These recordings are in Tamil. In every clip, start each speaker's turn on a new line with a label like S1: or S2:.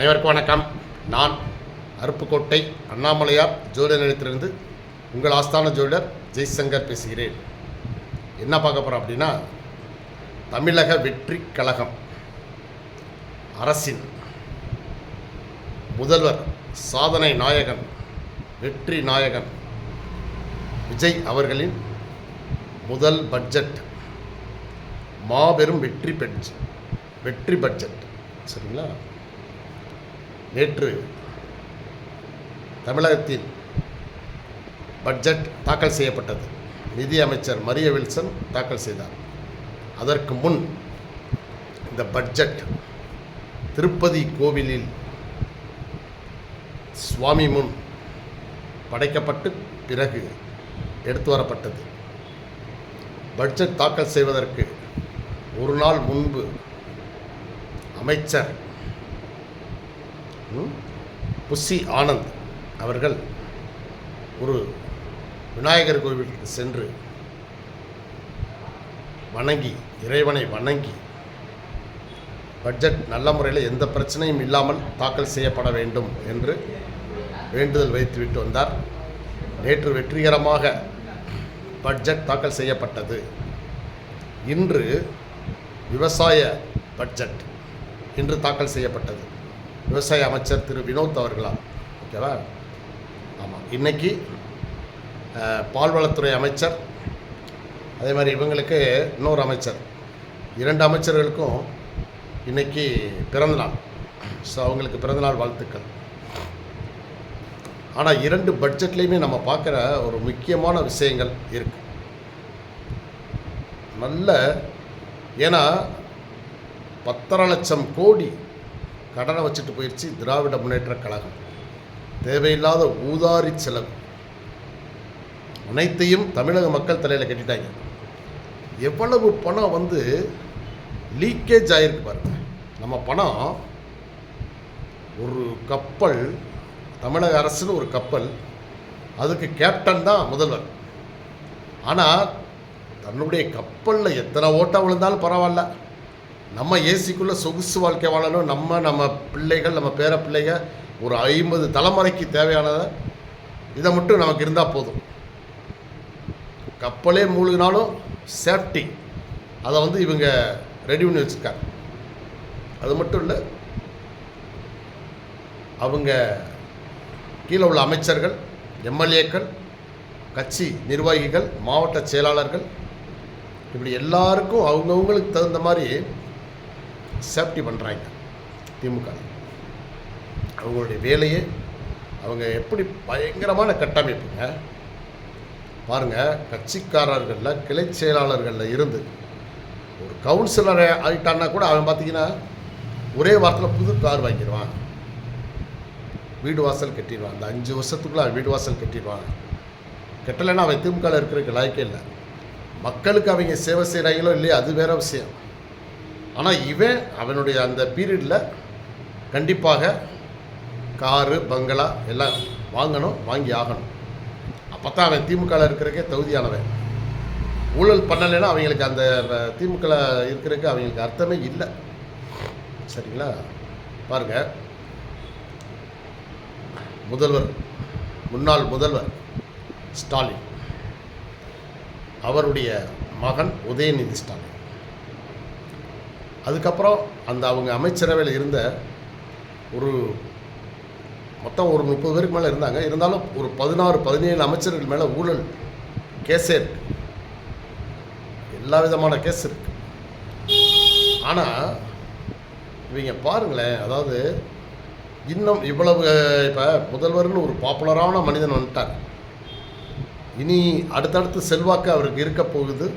S1: அனைவருக்கும் வணக்கம். நான் அருப்புக்கோட்டை அண்ணாமலையார் ஜோதிட நிலையத்திலிருந்து உங்கள் ஆஸ்தான ஜோதிடர் ஜெய்சங்கர் பேசுகிறேன். என்ன பார்க்க போகிறோம் அப்படின்னா, தமிழக வெற்றி கழகம் அரசின் முதல்வர், சாதனை நாயகன், வெற்றி நாயகன் விஜய் அவர்களின் முதல் பட்ஜெட், மாபெரும் வெற்றி பட்ஜெட். சரிங்களா? நேற்று தமிழகத்தின் பட்ஜெட் தாக்கல் செய்யப்பட்டது. நிதி அமைச்சர் மரிய வில்சன் தாக்கல் செய்தார். அதற்கு முன் இந்த பட்ஜெட் திருப்பதி கோவிலில் சுவாமி முன் படைக்கப்பட்டு பிறகு எடுத்து வரப்பட்டது. பட்ஜெட் தாக்கல் செய்வதற்கு ஒரு நாள் முன்பு அமைச்சர் புஷி ஆனந்த் அவர்கள் ஒரு விநாயகர் கோவிலுக்கு சென்று இறைவனை வணங்கி பட்ஜெட் நல்ல முறையில் எந்த பிரச்சனையும் இல்லாமல் தாக்கல் செய்யப்பட வேண்டும் என்று வேண்டுதல் வைத்துவிட்டு வந்தார். நேற்று வெற்றிகரமாக பட்ஜெட் தாக்கல் செய்யப்பட்டது. இன்று விவசாய பட்ஜெட் இன்று தாக்கல் செய்யப்பட்டது. விவசாய அமைச்சர் திரு வினோத் அவர்களால். ஓகேவா? ஆமாம். இன்றைக்கி பால்வளத்துறை அமைச்சர், அதே மாதிரி இவங்களுக்கு இன்னொரு அமைச்சர், 2 அமைச்சர்களுக்கும் இன்றைக்கி பிறந்தநாள். ஸோ அவங்களுக்கு பிறந்தநாள் வாழ்த்துக்கள். ஆனால் 2 பட்ஜெட்லேயுமே நம்ம பார்க்குற ஒரு முக்கியமான விஷயங்கள் இருக்குது. ஏன்னா 10.5 லட்சம் கோடி கடனை வச்சுட்டு போயிடுச்சு திராவிட முன்னேற்ற கழகம். தேவையில்லாத ஊதாரி செலவு அனைத்தையும் தமிழக மக்கள் தலையில் கட்டிட்டாங்க. எவ்வளவு பணம் லீக்கேஜ் ஆகிருக்கு பாருங்க. நம்ம பணம், ஒரு கப்பல், தமிழக அரசுன்னு ஒரு கப்பல், அதுக்கு கேப்டன் தான் முதல்வர். ஆனால் தன்னுடைய கப்பலில் எத்தனை ஓட்டம் விழுந்தாலும் பரவாயில்ல, நம்ம ஏசிக்குள்ளே சொகுசு வாழ்க்கை வாழணும், நம்ம பிள்ளைகள், நம்ம பேர பிள்ளைகள், ஒரு 50 தலைமுறைக்கு தேவையானதை இதை மட்டும் நமக்கு இருந்தால் போதும். கப்பலே மூழ்கினாலும் சேஃப்டி, அதை இவங்க ரெடி பண்ணி வச்சுருக்காங்க. அது மட்டும் இல்லை, அவங்க கீழே உள்ள அமைச்சர்கள், எம்எல்ஏக்கள், கட்சி நிர்வாகிகள், மாவட்ட செயலாளர்கள், இப்படி எல்லாருக்கும் அவங்கவுங்களுக்கு தகுந்த மாதிரி சேஃப்டி பண்ணுறாங்க திமுக. அவங்களுடைய வேலையே அவங்க எப்படி பயங்கரமான கட்டமைப்புங்க பாருங்கள். கட்சிக்காரர்களில், கிளை செயலாளர்களில் இருந்து ஒரு கவுன்சிலரை ஆகிட்டான்னா கூட அவன் பார்த்திங்கன்னா ஒரே வாரத்தில் புது கார் வாங்கிடுவான், வீடு வாசல் கட்டிடுவான். அந்த 5 வருஷத்துக்குள்ளே அவன் வீடு வாசல் கட்டிடுவான். கட்டலைன்னா அவன் திமுகவில் இருக்கிறதுக்கு லாய்க்கே இல்லை. மக்களுக்கு அவங்க சேவை செய்கிறாங்களோ இல்லையோ அது வேறு விஷயம். ஆனால் அவனுடைய அந்த பீரியடில் கண்டிப்பாக காரு, பங்களா எல்லாம் வாங்கி ஆகணும். அப்போ தான் அவன் திமுகவில் இருக்கிறதுக்கே தகுதியானவன். ஊழல் பண்ணலைன்னா அவங்களுக்கு அந்த திமுகவில் இருக்கிறதுக்கு அவங்களுக்கு அர்த்தமே இல்லை. சரிங்களா? பாருங்கள், முன்னாள் முதல்வர் ஸ்டாலின், அவருடைய மகன் உதயநிதி ஸ்டாலின், அதுக்கப்புறம் அவங்க அமைச்சரவையில் இருந்த மொத்தம் ஒரு 30 பேருக்கு மேலே இருந்தாங்க. இருந்தாலும் ஒரு 16-17 அமைச்சர்கள் மேலே ஊழல் கேஸே இருக்கு, எல்லா விதமான கேஸ் இருக்கு. ஆனால் இவங்க பாருங்களேன், அதாவது இன்னும் இவ்வளவு, இப்போ முதல்வர்னு ஒரு பாப்புலரான மனிதன் வந்துட்டார். இனி அடுத்தடுத்து செல்வாக்கு அவருக்கு இருக்க போகுது.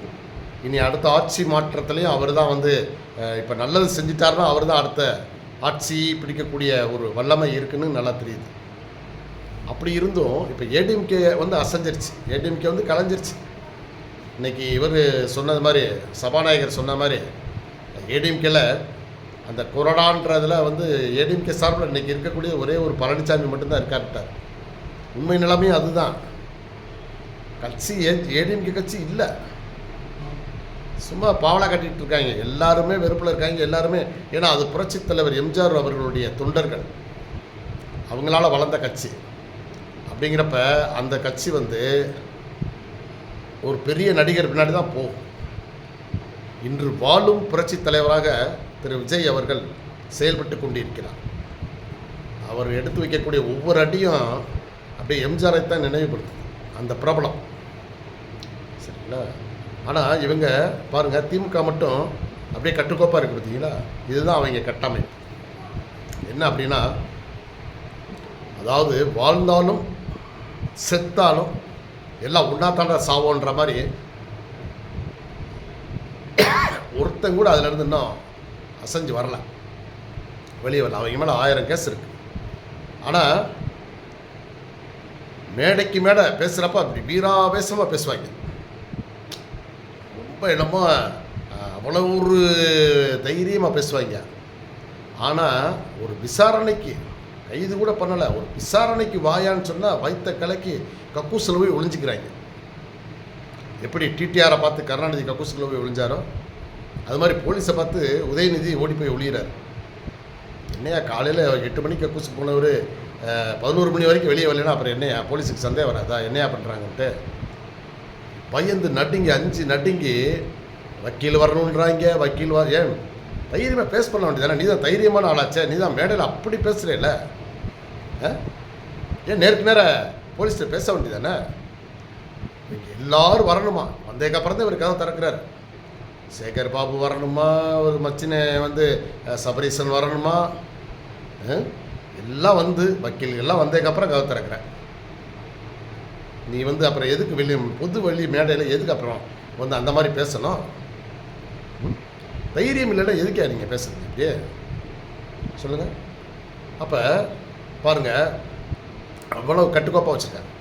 S1: இனி அடுத்த ஆட்சி மாற்றத்துலேயும் அவர் தான் இப்போ நல்லது செஞ்சிட்டாருன்னா அவர் தான் அடுத்த ஆட்சி பிடிக்கக்கூடிய ஒரு வல்லமை இருக்குன்னு நல்லா தெரியுது. அப்படி இருந்தும் இப்போ ஏடிஎம்கே அசைஞ்சிருச்சு, ஏடிஎம்கே கலைஞ்சிருச்சு. இன்றைக்கி இவர் சொன்னது மாதிரி, சபாநாயகர் சொன்ன மாதிரி, ஏடிஎம்கேல அந்த கொரோனான்றதில் ஏடிஎம்கே சார்பில் இன்றைக்கி இருக்கக்கூடிய ஒரே ஒரு பழனிசாமி மட்டும்தான் இருக்காருட்டார். உண்மை நிலைமையும் அதுதான். கட்சி ஏடிஎம்கே கட்சி இல்லை. சும்மா பாவலா கட்டிகிட்டு இருக்காங்க. எல்லாருமே வெறுப்பில் இருக்காங்க எல்லாருமே. ஏன்னா அது புரட்சித் தலைவர் எம்ஜிஆர் அவர்களுடைய தொண்டர்கள், அவங்களால வளர்ந்த கட்சி. அப்படிங்கிறப்ப அந்த கட்சி வந்து ஒரு பெரிய நடிகர் பின்னாடி தான் போகும். இன்று வாழும் புரட்சித் தலைவராக திரு விஜய் அவர்கள் செயல்பட்டு கொண்டிருக்கிறார். அவர் எடுத்து வைக்கக்கூடிய ஒவ்வொரு அடியும் அப்படியே எம்ஜிஆரை தான் நினைவுபடுத்துது, அந்த பிரபலம். சரிங்களா? ஆனால் இவங்க பாருங்கள், திமுக மட்டும் அப்படியே கட்டுக்கோப்பாக இருக்குது பார்த்தீங்களா? இதுதான் அவங்க கட்டமைப்பு. என்ன அப்படின்னா, அதாவது வாழ்ந்தாலும் செத்தாலும் எல்லாம் ஒன்றாத்தாண்ட சாவோன்ற மாதிரி ஒருத்தன் கூட அதிலேருந்து இன்னும் அசைஞ்சு வரல, வெளியே வரல. அவங்க மேலே 1000 கேஸ் இருக்குது. ஆனால் மேடைக்கு மேடை பேசுகிறப்ப அப்படி வீராவேசமாக பேசுவாங்க. ரொம்ப என்னமோ அவ்வளோ ஒரு தைரியமாக பேசுவாங்க. ஆனால் ஒரு விசாரணைக்கு கைது கூட பண்ணலை, ஒரு விசாரணைக்கு வாயான்னு சொன்னால் வைத்த கலைக்கு கக்கூசில் போய் ஒளிஞ்சிக்கிறாங்க. எப்படி டிடிஆரை பார்த்து கருணாநிதி கக்கூசில் போய் ஒளிஞ்சாரோ அது மாதிரி போலீஸை பார்த்து உதயநிதி ஓடி போய் ஒளிகிறார். என்னையா காலையில் 8 மணிக்கு கக்கூசுக்கு போனவர் 11 மணி வரைக்கும் வெளியே வரலன்னா அப்புறம் என்னையா போலீஸுக்கு சந்தேகம் வராதா என்னையா பண்ணுறாங்கன்ட்டு பயந்து நடுங்கி 5 நடுங்கி வக்கீல் வரணுன்றாங்க. வக்கீல் ஏன் தைரியமாக பேச பண்ண வேண்டியதானே? நீ தான் தைரியமான ஆளாச்சே, நீ தான் மேடையில் அப்படி பேசுகிறேல்ல, ஏன் நேருக்கு நேர போலீஸ்கிட்ட பேச வேண்டியதானே? எல்லோரும் வரணுமா? வந்ததுக்கப்புறம் தான் இவர் கதை திறக்கிறார். சேகர் பாபு வரணுமா, ஒரு மச்சினை வந்து சபரீசன் வரணுமா, எல்லாம் வந்து வக்கீல்கள்லாம் வந்ததுக்கப்புறம் கதை திறக்கிறேன். நீ வந்து அப்புறம் எதுக்கு வெளியே பொது வெளி மேடையில் எதுக்கு அப்புறம் வந்து அந்த மாதிரி பேசணும்? தைரியம் இல்லைன்னா எதுக்கே நீங்கள் பேசுறது இப்படியே சொல்லுங்கள். அப்போ பாருங்கள், அவ்வளோ கட்டுக்கோப்பாக வச்சுருக்காங்க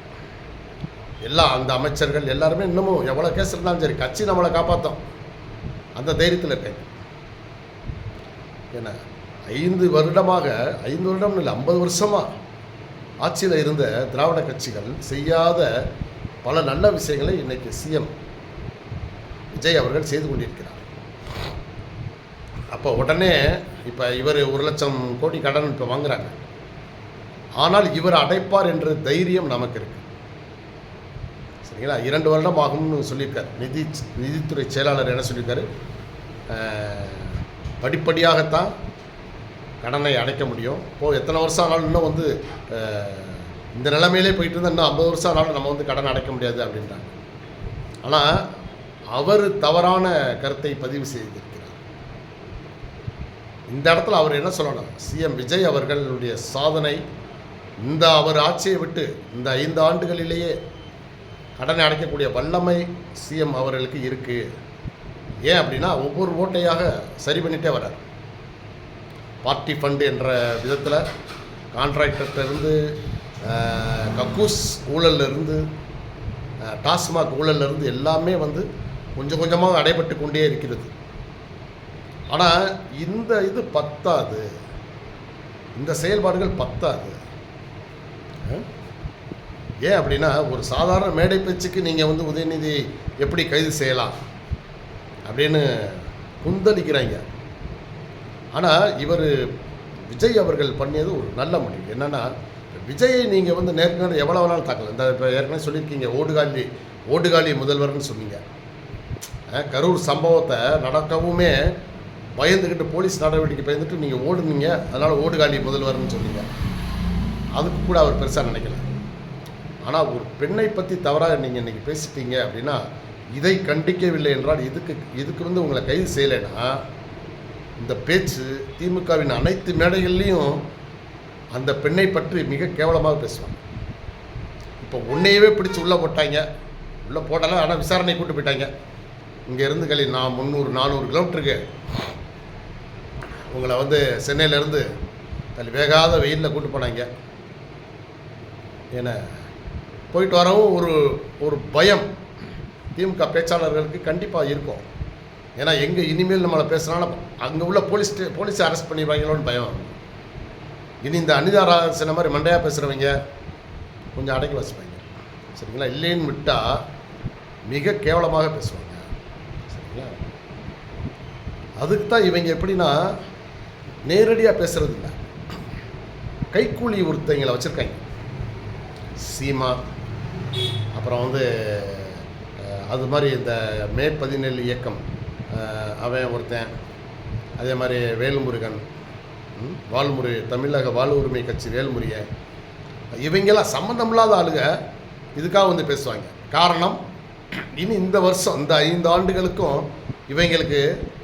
S1: எல்லாம். அந்த அமைச்சர்கள் எல்லாருமே இன்னமும் எவ்வளோ கேஸ் இருந்தாலும் சரி, கட்சி நம்மளை காப்பாற்றோம் அந்த தைரியத்தில் இருக்காங்க. ஏன்னா 5 வருடமாக 5 வருடம் இல்லை 50 வருஷமாக ஆட்சியில் இருந்த திராவிட கட்சிகள் செய்யாத பல நல்ல விஷயங்களை இன்றைக்கி சிஎம் விஜய் அவர்கள் செய்து கொண்டிருக்கிறார். அப்போ உடனே இப்போ இவர் 1,00,000 கோடி கடன் இப்போ வாங்குறாங்க. ஆனால் இவர் அடைப்பார் என்ற தைரியம் நமக்கு இருக்குது. சரிங்களா? 2 வருடம் ஆகும்னு சொல்லியிருக்கார் நிதித்துறை செயலாளர். என்ன சொல்லியிருக்காரு? படிப்படியாகத்தான் கடனை அடைக்க முடியும். இப்போது எத்தனை வருஷம் ஆனாலும் இன்னும் வந்து இந்த நிலைமையிலே போயிட்டு இருந்தால் இன்னும் 50 வருஷம் ஆனாலும் நம்ம வந்து கடன் அடைக்க முடியாது அப்படின்றாங்க. ஆனால் அவர் தவறான கருத்தை பதிவு செய்திருக்கிறார். இந்த இடத்துல அவர் என்ன சொல்லணும்? சிஎம் விஜய் அவர்களுடைய சாதனை, இந்த அவர் ஆட்சியை விட்டு இந்த 5 ஆண்டுகளிலேயே கடனை அடைக்கக்கூடிய வல்லமை சிஎம் அவர்களுக்கு இருக்குது. ஏன் அப்படின்னா ஒவ்வொரு ஓட்டையாக சரி பண்ணிகிட்டே வர்றார். பார்ட்டி ஃபண்டு என்ற விதத்தில் கான்ட்ராக்டர்கிட்டருந்து கக்கூஸ் ஊழல்லிருந்து டாஸ்மாக் ஊழல்லிருந்து எல்லாமே வந்து கொஞ்சம் கொஞ்சமாக அடைபட்டு கொண்டே இருக்கிறது. ஆனால் இந்த இது பத்தாது, இந்த செயல்பாடுகள் பத்தாது. ஏன் அப்படின்னா ஒரு சாதாரண மேடை பேச்சுக்கு நீங்கள் வந்து உதயநிதி எப்படி கைது செய்யலாம் அப்படின்னு குந்தளிக்கிறாங்க. ஆனால் இவர் விஜய் அவர்கள் பண்ணியது ஒரு நல்ல முடிவு. என்னென்னா, விஜயை நீங்கள் வந்து நேர்காணல் எவ்வளோ வேணாலும் தாக்கலாம். இந்த இப்போ ஏற்கனவே சொல்லியிருக்கீங்க, ஓடுகாலி முதல்வர்னு சொன்னீங்க. கரூர் சம்பவத்தை நடக்கவுமே பயந்துக்கிட்டு போலீஸ் நடவடிக்கை பயந்துட்டு நீங்கள் ஓடுனீங்க, அதனால் ஓடுகாலி முதல்வர்னு சொன்னீங்க. அதுக்கு கூட அவர் பெருசாக நினைக்கல. ஆனால் ஒரு பெண்ணை பற்றி தவறாக நீங்கள் இன்றைக்கி பேசிட்டீங்க அப்படின்னா, இதை கண்டிக்கவில்லை என்றால் இதுக்கு வந்து உங்களை கைது செய்யலைன்னா இந்த பேச்சு திமுகவின் அனைத்து மேடைகள்லையும் அந்த பெண்ணை பற்றி மிக கேவலமாக பேசுவாங்க. இப்போ உன்னையவே பிடிச்சி உள்ளே போட்டாங்க, உள்ளே போடலை, ஆனால் விசாரணை கூட்டு போயிட்டாங்க. இங்கே இருந்து நான் 300-400 கிலோமீட்டருக்கு உங்களை வந்து சென்னையிலேருந்து வேகாத வெயிலில் கூட்டு போனாங்க. ஏன்னா போயிட்டு வரவும் ஒரு பயம் திமுக பேச்சாளர்களுக்கு கண்டிப்பாக இருக்கும். ஏன்னா எங்கே இனிமேல் நம்மளை பேசுனாலும் அங்கே உள்ள போலீஸை அரெஸ்ட் பண்ணிடுவாங்களோன்னு பயம். இனி இந்த அனிதா ராசன மாதிரி மண்டையாக பேசுகிறவங்க கொஞ்சம் அடக்கி வச்சுப்பாங்க. சரிங்களா? இல்லைன்னு விட்டால் மிக கேவலமாக பேசுவாங்க. சரிங்களா? அதுக்கு தான் இவங்க எப்படின்னா நேரடியாக பேசுறது இல்லை, கைக்கூலி ஒருத்தங்களை வச்சுருக்காங்க. சீமா, அப்புறம் வந்து அது மாதிரி இந்த மே 17 இயக்கம் அவன் ஒருத்தன், அதே மாதிரி வேல்முருகன், வாழ்முறை தமிழக வாழ்வுரிமை கட்சி வேல்முருகன், இவங்கெல்லாம் சம்மந்தமில்லாத ஆளுங்க இதுக்காக வந்து பேசுவாங்க. காரணம், இனி இந்த வருஷம் இந்த 5 ஆண்டுகளுக்கும் இவங்களுக்கு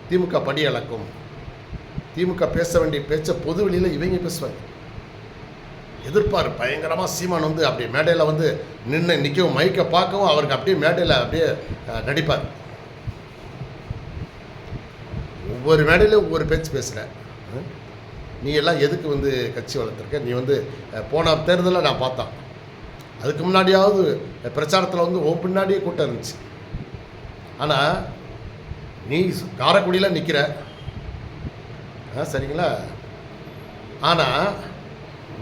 S1: திமுக படி அளக்கும். திமுக பேச வேண்டிய பேச்சை பொது வெளியில் இவங்க பேசுவாங்க. எதிர்ப்பார் பயங்கரமாக. சீமான் வந்து அப்படியே மேடையில் வந்து நிற்கவும் மைக்கை பார்க்கவும் அவருக்கு அப்படியே மேடையில் அப்படியே நடிப்பார். ஒவ்வொரு மேடையிலும் ஒவ்வொரு பேச்சு பேசுகிறேன். நீ எல்லாம் எதுக்கு வந்து கட்சி வளர்த்துருக்க? நீ வந்து போன தேர்தலில் நான் பார்த்தேன், அதுக்கு முன்னாடியாவது பிரச்சாரத்தில் வந்து உன் பின்னாடியே கூட்டம் இருந்துச்சு. ஆனால் நீ காரைக்குடியில் நிற்கிற, சரிங்களா? ஆனால்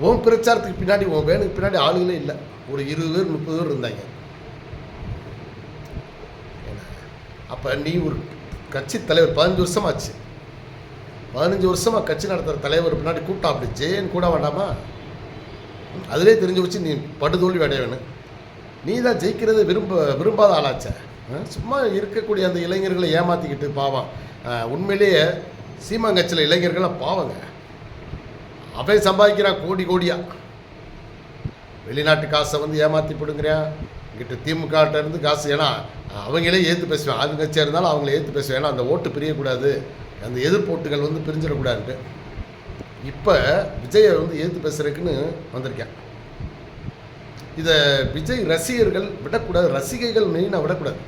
S1: உன் பிரச்சாரத்துக்கு பின்னாடி உன் வேனுக்கு பின்னாடி ஆளுகளே இல்லை. ஒரு 20 பேர் 30 பேர் இருந்தாங்க. அப்போ நீ ஒரு கட்சி தலைவர் 15 வருஷமாச்சு, 15 வருஷமாக கட்சி நடத்துகிற தலைவர் பின்னாடி கூட்டம் அப்படி ஜெயன் கூட வேண்டாமா? அதிலே தெரிஞ்சு வச்சு நீ படுதோல்வி அடைய வேணும். நீ தான் ஜெயிக்கிறது விரும்பாத ஆளாச்ச. சும்மா இருக்கக்கூடிய அந்த இளைஞர்களை ஏமாற்றிக்கிட்டு பாவம். உண்மையிலேயே சீமாங்கட்சியில் இளைஞர்கள்லாம் பாவங்க. அவன் சம்பாதிக்கிறான் கோடி கோடியாக. வெளிநாட்டு காசை வந்து ஏமாற்றி போடுங்கிறான். இங்கிட்ட திமுகட்ட இருந்து காசு, ஏன்னா அவங்களே ஏற்று பேசுவேன். ஆளுங்கட்சியாக இருந்தாலும் அவங்கள ஏற்று பேசுவேன். ஏன்னா அந்த ஓட்டு பிரியக்கூடாது, அந்த எதிர்ப்போட்டுகள் வந்து பிரிஞ்சிடக்கூடாதுன்ட்டு. இப்போ விஜயை வந்து ஏற்று பேசுகிறதுக்குன்னு வந்திருக்கேன். இதை விஜய் ரசிகர்கள் விடக்கூடாது, ரசிகைகள் மெயினாக விடக்கூடாது.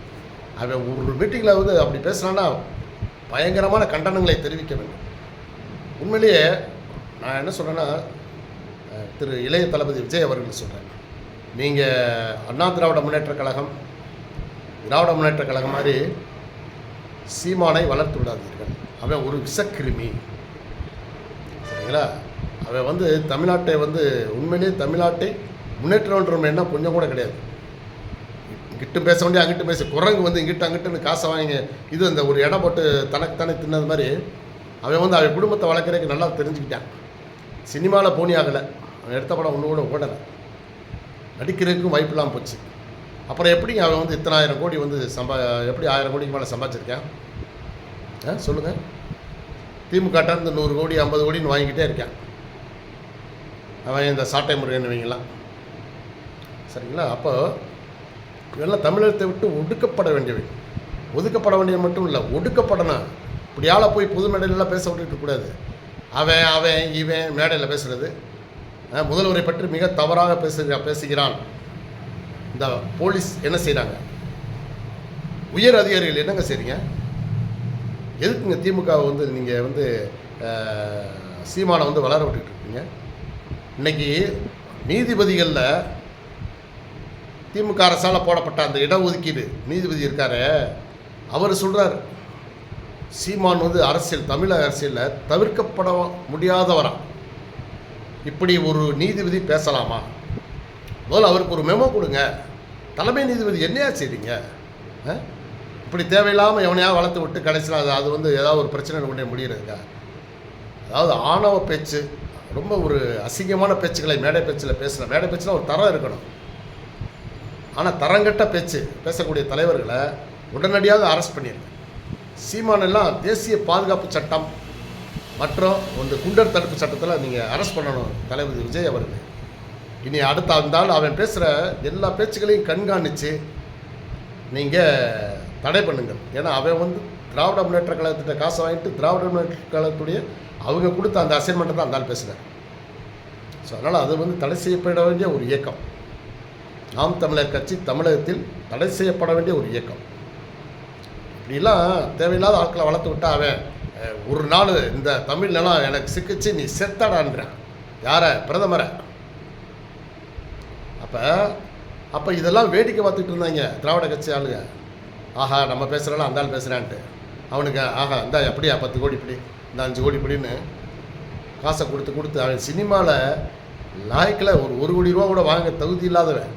S1: அவன் ஒரு மீட்டிங்கில் வந்து அப்படி பேசுகிறான்னா பயங்கரமான கண்டனங்களை தெரிவிக்க வேண்டும். உண்மையிலேயே நான் என்ன சொல்கிறேன்னா, திரு இளைய தளபதி விஜய் அவர்கள் சொல்கிறேன், நீங்கள் அண்ணா திராவிட முன்னேற்றக் கழகம், திராவிட முன்னேற்றக் கழகம் மாதிரி சீமானை வளர்த்து விடாதீர்கள். அவன் ஒரு விஷக்கிருமி, சரிங்களா? அவன் வந்து தமிழ்நாட்டை வந்து உண்மையிலே தமிழ்நாட்டை முன்னேற்றம்ன்ற எண்ணம் கொஞ்சம் கூட கிடையாது. இங்கிட்டும் பேச வேண்டிய அங்கிட்டும் பேச, குரங்கு வந்து இங்கிட்ட அங்கிட்டுன்னு காசை வாங்கி இது அந்த ஒரு இடம் போட்டு தனக்குத்தானே தின்னது மாதிரி அவன் வந்து அவன் குடும்பத்தை வளர்க்குறதுக்கு நல்லா தெரிஞ்சுக்கிட்டான். சினிமாவில் போனி ஆகலை, அவன் எடுத்த படம் ஒன்று கூட ஓடலை, நடிக்கிறதுக்கும் வாய்ப்பு இல்லாமல் போச்சு. அப்புறம் எப்படி அவன் வந்து இத்தனை 1000 கோடி வந்து எப்படி 1000 கோடிக்கு மேலே சம்பாதிச்சிருக்கேன் சொல்லுங்கள்? திமுகட்ட இருந்து 100 கோடி 50 கோடின்னு வாங்கிக்கிட்டே இருக்கான் அவன், இந்த சாட்டை முருகன் வைங்களாம், சரிங்களா? அப்போ இதெல்லாம் தமிழகத்தை விட்டு ஒடுக்கப்பட வேண்டியவை. ஒதுக்கப்பட வேண்டியது மட்டும் இல்லை, ஒடுக்கப்படணும். இப்படி ஆளை போய் பொது மேடையிலலாம் பேச விட்டுட்டு கூடாது. அவன் இவன் மேடையில் பேசுகிறது, முதல்வரை பற்றி மிக தவறாக பேசுகிறான். இந்த போலீஸ் என்ன செய்கிறாங்க, உயர் அதிகாரிகள் என்னங்க செய்றீங்க? எதுக்குங்க திமுகவை வந்து நீங்கள் வந்து சீமானை வந்து வளர விட்டுக்கிட்டு இருக்கீங்க? இன்றைக்கி நீதிபதிகளில் திமுக அரசால் போடப்பட்ட அந்த இடஒதுக்கீடு நீதிபதி இருக்காரு, அவர் சொல்கிறார், சீமான் வந்து அரசியல், தமிழக அரசியலில் தவிர்க்கப்பட முடியாதவரா, இப்படி ஒரு நீதிபதி பேசலாமா? முதல்ல அவருக்கு ஒரு மெமோ கொடுங்க. தலைமை நீதிபதி என்னையா செய்றீங்க? இப்படி தேவையில்லாமல் எவனையாக வளர்த்து விட்டு கடைசியில் அது வந்து ஏதாவது ஒரு பிரச்சனை கொண்டே முடிகிறதுக்கா? அதாவது ஆணவ பேச்சு, ரொம்ப ஒரு அசிங்கமான பேச்சுக்களை மேடை பேச்சில் பேசுகிறேன். மேடை பேச்சில் ஒரு தரம் இருக்கணும். ஆனால் தரங்கட்ட பேச்சு பேசக்கூடிய தலைவர்களை உடனடியாக அரெஸ்ட் பண்ணிடுங்க. சீமானெல்லாம் தேசிய பாதுகாப்பு சட்டம் மற்றும் இந்த குண்டர் தடுப்பு சட்டத்தில் நீங்கள் அரெஸ்ட் பண்ணணும் தளபதி விஜய் அவர்கள். இனி அடுத்த இருந்தாலும் அவன் பேசுகிற எல்லா பேச்சுக்களையும் கண்காணித்து நீங்கள் தடை பண்ணுங்கள். ஏன்னா அவன் வந்து திராவிட முன்னேற்ற கழகத்திட்ட காசை வாங்கிட்டு திராவிட முன்னேற்ற கழகத்துடைய அவங்க கொடுத்த அந்த அசைன்மெண்ட்டை தான் அந்த ஆள் பேசுகிறேன். ஸோ அதனால் அது வந்து தடை செய்யப்பட வேண்டிய ஒரு இயக்கம். நாம் தமிழர் கட்சி தமிழகத்தில் தடை செய்யப்பட வேண்டிய ஒரு இயக்கம். இப்படிலாம் தேவையில்லாத ஆட்களை வளர்த்து விட்டா அவன் ஒரு நாள் இந்த தமிழ் நிலம் எனக்கு சிக்கிச்சு நீ செத்தடான்றான். யாரை? பிரதமரை. அப்போ இதெல்லாம் வேடிக்கை பார்த்துட்டு இருந்தாங்க திராவிட கட்சி ஆளுங்க. ஆஹா நம்ம பேசுகிறலாம் அந்த ஆள் பேசுகிறான்ட்டு அவனுக்கு ஆஹா இந்த அப்படியா 10 கோடி இப்படி, இந்த 5 கோடி இப்படின்னு காசை கொடுத்து அவன் சினிமாவில் லாய்க்கில் ஒரு 1 கோடி ரூபா கூட வாங்க தகுதி இல்லாதவன்.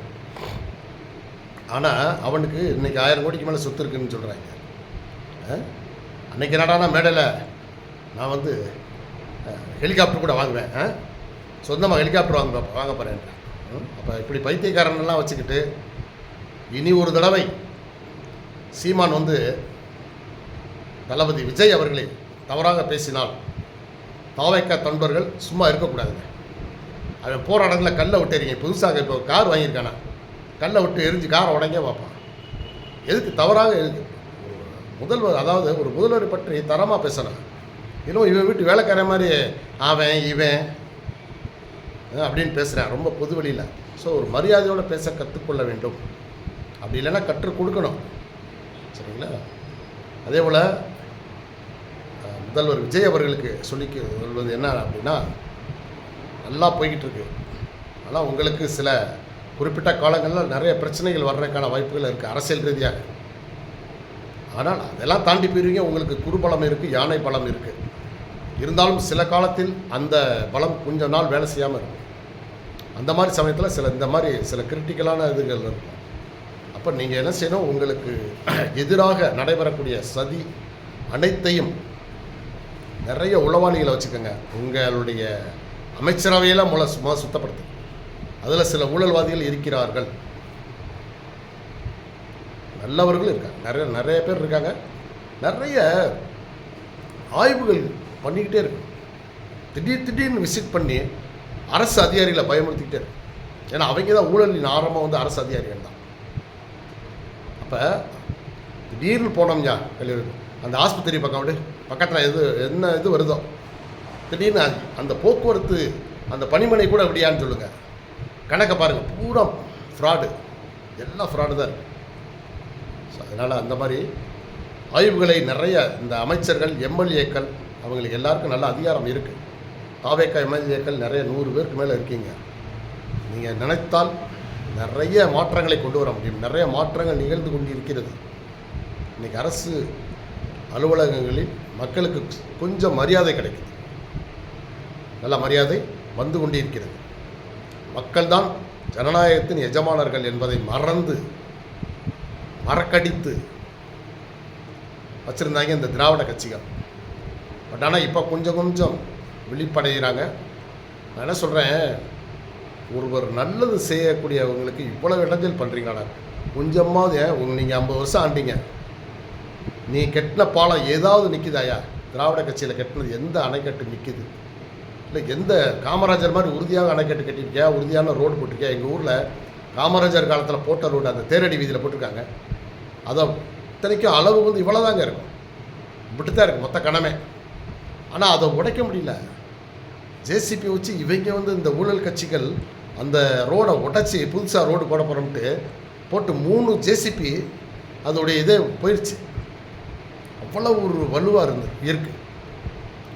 S1: ஆனால் அவனுக்கு இன்றைக்கி 1000 கோடிக்கு மேலே சொத்து இருக்குன்னு சொல்கிறாங்க. அன்றைக்கி என்னடானா மேடையில் நான் வந்து ஹெலிகாப்டர் கூட வாங்குவேன், சொந்தமாக ஹெலிகாப்டர் வாங்க போகிறேன்றேன். அப்போ இப்படி பைத்தியக்காரனெல்லாம் வச்சுக்கிட்டு இனி ஒரு தடவை சீமான் வந்து தளபதி விஜய் அவர்களை தவறாக பேசினால் தாவைக்கா தொண்டர்கள் சும்மா இருக்கக்கூடாதுங்க. அவன் போகிற இடத்துல கல்லை விட்டு எறிங்க. புதுசாக இப்போ கார் வாங்கியிருக்கானா, கல்லை விட்டு எரிஞ்சு காரை உடங்கே பார்ப்பான். எதுக்கு தவறாக எதுக்கு முதல்வர், அதாவது ஒரு முதல்வரை பற்றி தரமாக பேசணும். இன்னும் இவன் வீட்டு வேலைக்கார மாதிரி அவன் இவன் அப்படின்னு பேசுகிறேன் ரொம்ப பொது வழியில். ஸோ ஒரு மரியாதையோடு பேச கற்றுக்கொள்ள வேண்டும். அப்படி இல்லைன்னா கற்றுக் கொடுக்கணும், சரிங்களா? அதே போல் முதல்வர் விஜய் அவர்களுக்கு சொல்வது என்ன அப்படின்னா, நல்லா போய்கிட்டு இருக்கு. ஆனால் உங்களுக்கு சில குறிப்பிட்ட காலங்களில் நிறைய பிரச்சனைகள் வர்றதுக்கான வாய்ப்புகள் இருக்குது அரசியல் ரீதியாக. ஆனால் அதெல்லாம் தாண்டி போயிருவீங்க. உங்களுக்கு குறுபலம் இருக்குது, யானை பலம் இருக்குது. இருந்தாலும் சில காலத்தில் அந்த பலம் கொஞ்சம் நாள் வேலை செய்யாமல் இருக்கும். அந்த மாதிரி சமயத்தில் இந்த மாதிரி சில கிரிட்டிக்கலான இதுகள் இருக்கும். அப்போ நீங்கள் என்ன செய்யணும், உங்களுக்கு எதிராக நடைபெறக்கூடிய சதி அனைத்தையும் நிறைய உளவாளிகளை வச்சுக்கோங்க. உங்களுடைய அமைச்சரவையெல்லாம் சுத்தப்படுத்து. அதில் சில ஊழல்வாதிகள் இருக்கிறார்கள், நல்லவர்களும் இருக்காங்க, நிறைய பேர் இருக்காங்க. நிறைய ஆய்வுகள் பண்ணிக்கிட்டே இருக்கும். திடீர்னு விசிட் பண்ணி அரசு அதிகாரிகளை பயமுறுத்திக்கிட்டே இருக்கும். ஏன்னா அவங்க தான் ஊழலின் ஆரம்பம் வந்து அரசு அதிகாரிகள் தான். அப்போ திடீர்னு போனோம்யா கல்லூரி அந்த ஆஸ்பத்திரி பக்கத்தில் என்ன இது வருதோ, திடீர்னு அந்த போக்குவரத்து அந்த பணிமனை கூட அப்படியான்னு சொல்லுங்கள். கணக்கை பாருங்கள், பூரா ஃப்ராடு, எல்லாம் ஃப்ராடு தான் இருக்குது. ஸோ அதனால் அந்த மாதிரி ஆய்வுகளை நிறைய இந்த அமைச்சர்கள் எம்எல்ஏக்கள் அவங்களுக்கு எல்லாருக்கும் நல்ல அதிகாரம் இருக்குது. தாவேக்கா எம்எல்ஏக்கள் நிறைய 100 பேருக்கு மேலே இருக்கீங்க. நீங்கள் நினைத்தால் நிறைய மாற்றங்களை கொண்டு வர முடியும். நிறைய மாற்றங்கள் நிகழ்ந்து கொண்டு இருக்கிறது. இன்றைக்கி அரசு அலுவலகங்களில் மக்களுக்கு கொஞ்சம் மரியாதை கிடைக்குது, நல்ல மரியாதை வந்து கொண்டிருக்கிறது. மக்கள்தான் ஜனநாயகத்தின் எஜமானர்கள் என்பதை மறக்கடித்து வச்சுருந்தாங்க இந்த திராவிட கட்சிகள். பட் ஆனால் இப்போ கொஞ்சம் விழிப்படைகிறாங்க. நான் என்ன சொல்கிறேன், ஒருவர் நல்லது செய்யக்கூடியவங்களுக்கு இவ்வளோ இடைஞ்சல் பண்ணுறீங்களாடா, கொஞ்சமாவது நீங்கள் 50 வருஷம் ஆண்டிங்க, நீ கெட்டின பாலம் ஏதாவது நிற்குதாயா? திராவிட கட்சியில் கட்டினது எந்த அணைக்கட்டு நிற்குது? இல்லை எந்த காமராஜர் மாதிரி உறுதியாக அணைக்கட்டு கட்டியிருக்கியா, உறுதியான ரோடு போட்டிருக்கியா? எங்கள் ஊரில் காமராஜர் காலத்தில் போட்ட ரோடு அந்த தேரடி வீதியில் போட்டிருக்காங்க. அதை இத்தனைக்கும் அளவு வந்து இவ்வளோ தாங்க இருக்கும், இப்படி தான் இருக்குது மொத்த கணமே. ஆனால் அதை உடைக்க முடியல. ஜேசிபி வச்சு இவங்க வந்து இந்த ஊழல் கட்சிகள் அந்த ரோடை உடைச்சி புதுசாக ரோடு போட போகிறோம்ட்டு போட்டு 3 ஜேசிபி அதோடைய இதே போயிடுச்சு. அவ்வளோ ஒரு வலுவாக இருக்குது.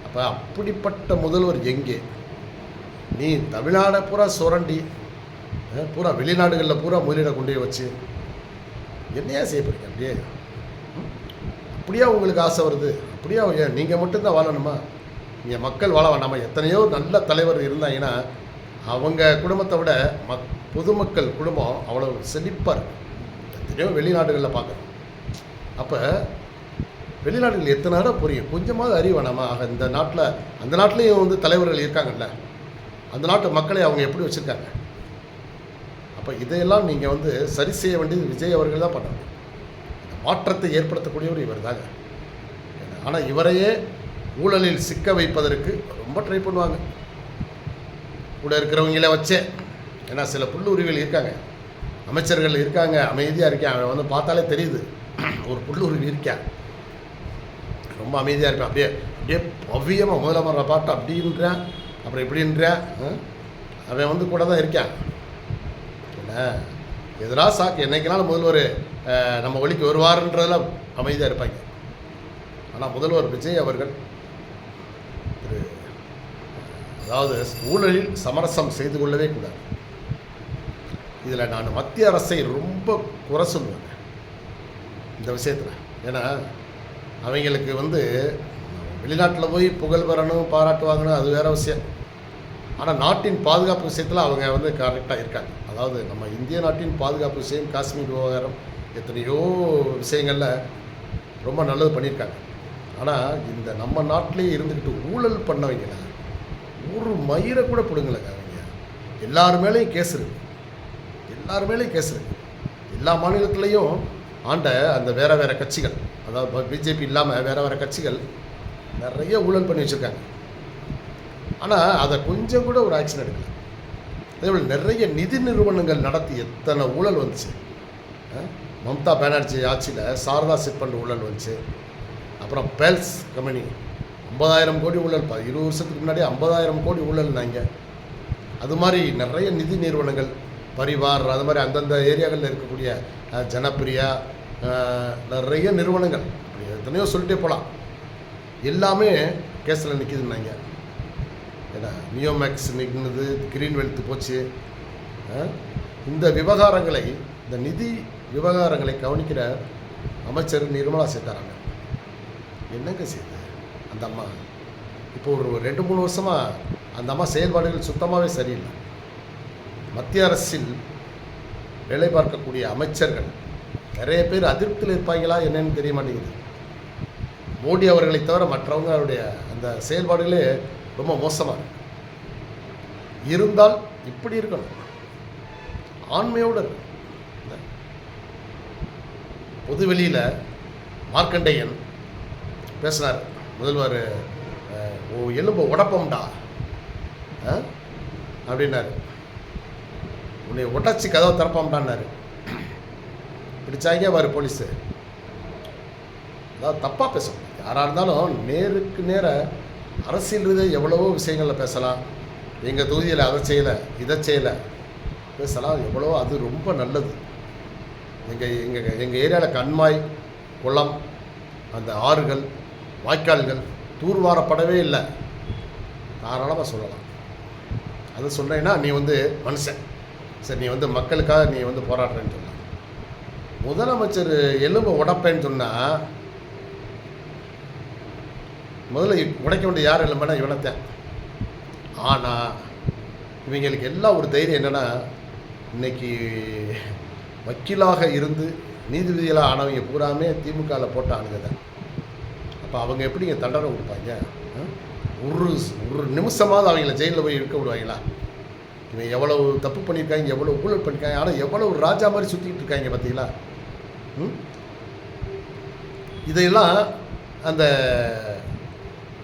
S1: அப்போ அப்படிப்பட்ட முதல்வர் எங்கே? நீ தமிழ்நாடை பூரா சுரண்டி பூரா வெளிநாடுகளில் பூரா முதலீடை கொண்டு வச்சு என்னையா செய்ய போறீங்க? அப்படியே உங்களுக்கு ஆசை வருது? அப்படியே ஏன் நீங்கள் மட்டும்தான் வாழணுமா? இங்கே மக்கள் வாழ வேண்டாமா? எத்தனையோ நல்ல தலைவர் இருந்தாங்கன்னா அவங்க குடும்பத்தை விட பொதுமக்கள் குடும்பம் அவ்வளோ செழிப்பாக இருக்குது. எத்தனையோ வெளிநாடுகளில் பார்க்குறோம். அப்போ வெளிநாடுகள் எத்தனை இடம் புரியும், கொஞ்சமாவது அறிவு வேணாமா? ஆக இந்த நாட்டில் அந்த நாட்டிலையும் வந்து தலைவர்கள் இருக்காங்கல்ல, அந்த நாட்டு மக்களை அவங்க எப்படி வச்சுருக்காங்க? அப்போ இதையெல்லாம் நீங்கள் வந்து சரி செய்ய வேண்டியது விஜய் அவர்கள் தான் பண்ணணும். மாற்றத்தை ஏற்படுத்தக்கூடியவர் இவர் தாங்க. ஆனால் இவரையே ஊழலில் சிக்க வைப்பதற்கு ரொம்ப ட்ரை பண்ணுவாங்க கூட இருக்கிறவங்கள வச்சே. ஏன்னா சில புல்லுருவிகள் இருக்காங்க, அமைச்சர்கள் இருக்காங்க, அமைதியாக இருக்கான். அவன் வந்து பார்த்தாலே தெரியுது ஒரு புல்லுருவி இருக்கான், ரொம்ப அமைதியாக இருப்பேன். அப்படியே பவ்யமாக முதலமர பாட்டு அப்படின்றான், அப்புறம் இப்படின்றான். அவன் வந்து கூட தான் இருக்கான். என்ன எதிராக சாக்கு என்னைக்குனாலும் முதல்வர் நம்ம ஒலிக்கு வருவாருன்றதில் அமைதியாக இருப்பாங்க. ஆனால் முதல்வர் விஜய் அவர்கள் அதாவது ஊழலில் சமரசம் செய்து கொள்ளவே கூடாது. இதில் நான் மத்திய அரசை ரொம்ப குறை சொல்லுவேன் இந்த விஷயத்தில். ஏன்னா அவங்களுக்கு வந்து வெளிநாட்டில் போய் புகழ் பெறணும், பாராட்டு வாங்கணும், அது வேறு விஷயம். ஆனால் நாட்டின் பாதுகாப்பு விஷயத்தில் அவங்க வந்து கரெக்டாக இருக்காங்க. அதாவது நம்ம இந்திய நாட்டின் பாதுகாப்பு விஷயம், காஷ்மீர் விவகாரம், எத்தனையோ விஷயங்களில் ரொம்ப நல்லது பண்ணியிருக்காங்க. ஆனால் இந்த நம்ம நாட்டிலே இருந்துக்கிட்டு ஊழல் பண்ணவங்கள ஒரு மயிரை கூட பிடுங்கலைங்க அவங்க. எல்லார் மேலேயும் கேஸ் இருக்குது, எல்லார் மேலேயும் கேஸ் இருக்குது. எல்லா மாநிலத்திலையும் ஆண்ட அந்த வேறு வேறு கட்சிகள், அதாவது பிஜேபி இல்லாமல் வேறு வேறு கட்சிகள் நிறைய ஊழல் பண்ணி வச்சுருக்காங்க. ஆனால் அதை கொஞ்சம் கூட ஒரு ஆக்ஷன் எடுக்கல. அதேபோல் நிறைய நிதி நிறுவனங்கள் நடத்தி எத்தனை ஊழல் வந்துச்சு. மம்தா பானர்ஜி ஆட்சியில் சாரதா சிட் ஃபண்ட் ஊழல் வந்துச்சு. அப்புறம் பேல்ஸ் கம்பெனி 50,000 கோடி ஊழல், 20 வருஷத்துக்கு முன்னாடி 50,000 கோடி ஊழல்னாங்க. அது மாதிரி நிறைய நிதி நிறுவனங்கள், பரிவார், அது மாதிரி அந்தந்த ஏரியாக்களில் இருக்கக்கூடிய ஜனப்பிரியா, நிறைய நிறுவனங்கள், அப்படி எத்தனையோ சொல்லிட்டே போகலாம், எல்லாமே கேஸில் நிற்கிதுன்னாங்க. ஏன்னா நியோமேக்ஸ் நிற்குது, கிரீன் வெல்த் போச்சு. இந்த விவகாரங்களை, இந்த நிதி விவகாரங்களை கவனிக்கிற அமைச்சர் நிர்மலா சீதாராமன் என்னங்க செய்யுது அந்த அம்மா? இப்போ ஒரு 2-3 வருஷமாக அந்த அம்மா செயல்பாடுகள் சுத்தமாகவே சரியில்லை. மத்திய அரசில் வேலை பார்க்கக்கூடிய அமைச்சர்கள் நிறைய பேர் அதிருப்தியில் இருப்பாங்களா என்னன்னு தெரிய மாட்டேங்குது. மோடி அவர்களை தவிர மற்றவங்க அவருடைய அந்த செயல்பாடுகளே ரொம்ப மோசமாக இருந்தால் இப்படி இருக்கணும், ஆண்மையோடு இருக்கணும். பொதுவெளியில் மார்க்கண்டேயன் பேசினார், முதல்வர் எலும்பு உடப்பம்டா அப்படின்னாரு. உன்னை உடச்சி கதவை திறப்பம்டான்னாரு. பிடிச்சாங்க வாரு போலீஸு. அதாவது தப்பாக பேசணும். யாராக இருந்தாலும் நேருக்கு நேர அரசியல் ரீதியாக எவ்வளவோ விஷயங்களில் பேசலாம். எங்கள் தொகுதியில் அதை செய்யலை இதை செய்யலை பேசலாம், எவ்வளவோ, அது ரொம்ப நல்லது. எங்கள் ஏரியாவில் கண்மாய், குளம், அந்த ஆறுகள், வாய்க்கால்கள் தூர்வாரப்படவே இல்லை, தாராளமாக சொல்லலாம். அதை சொன்னேன்னா நீ மனுஷன், சரி நீ மக்களுக்காக நீ போராடுறேன்னு சொல்லலாம். முதலமைச்சர் எலும்பை உடைப்பேன்னு சொன்னால் முதல்ல உடைக்க வேண்டிய யார் எலும்புனா இவனைத்தான். ஆனால் இவங்களுக்கு எல்லாம் ஒரு தைரியம் என்னென்னா, இன்றைக்கி வக்கீலாக இருந்து நீதிபதிகளாக ஆனவங்க பூராமே திமுகவில் போட்ட ஆளுங்க தான். அப்போ அவங்க எப்படிங்க தண்டனை கொடுப்பாங்க? ஒரு நிமிஷமாவது அவங்கள ஜெயிலில் போய் இருக்க விடுவாங்களா? இவன் எவ்வளவு தப்பு பண்ணியிருக்காங்க, எவ்வளோ ஊழல் பண்ணியிருக்காங்க, ஆனால் எவ்வளோ ராஜா மாதிரி சுற்றிக்கிட்டு இருக்காங்க பார்த்தீங்களா? இதையெல்லாம் அந்த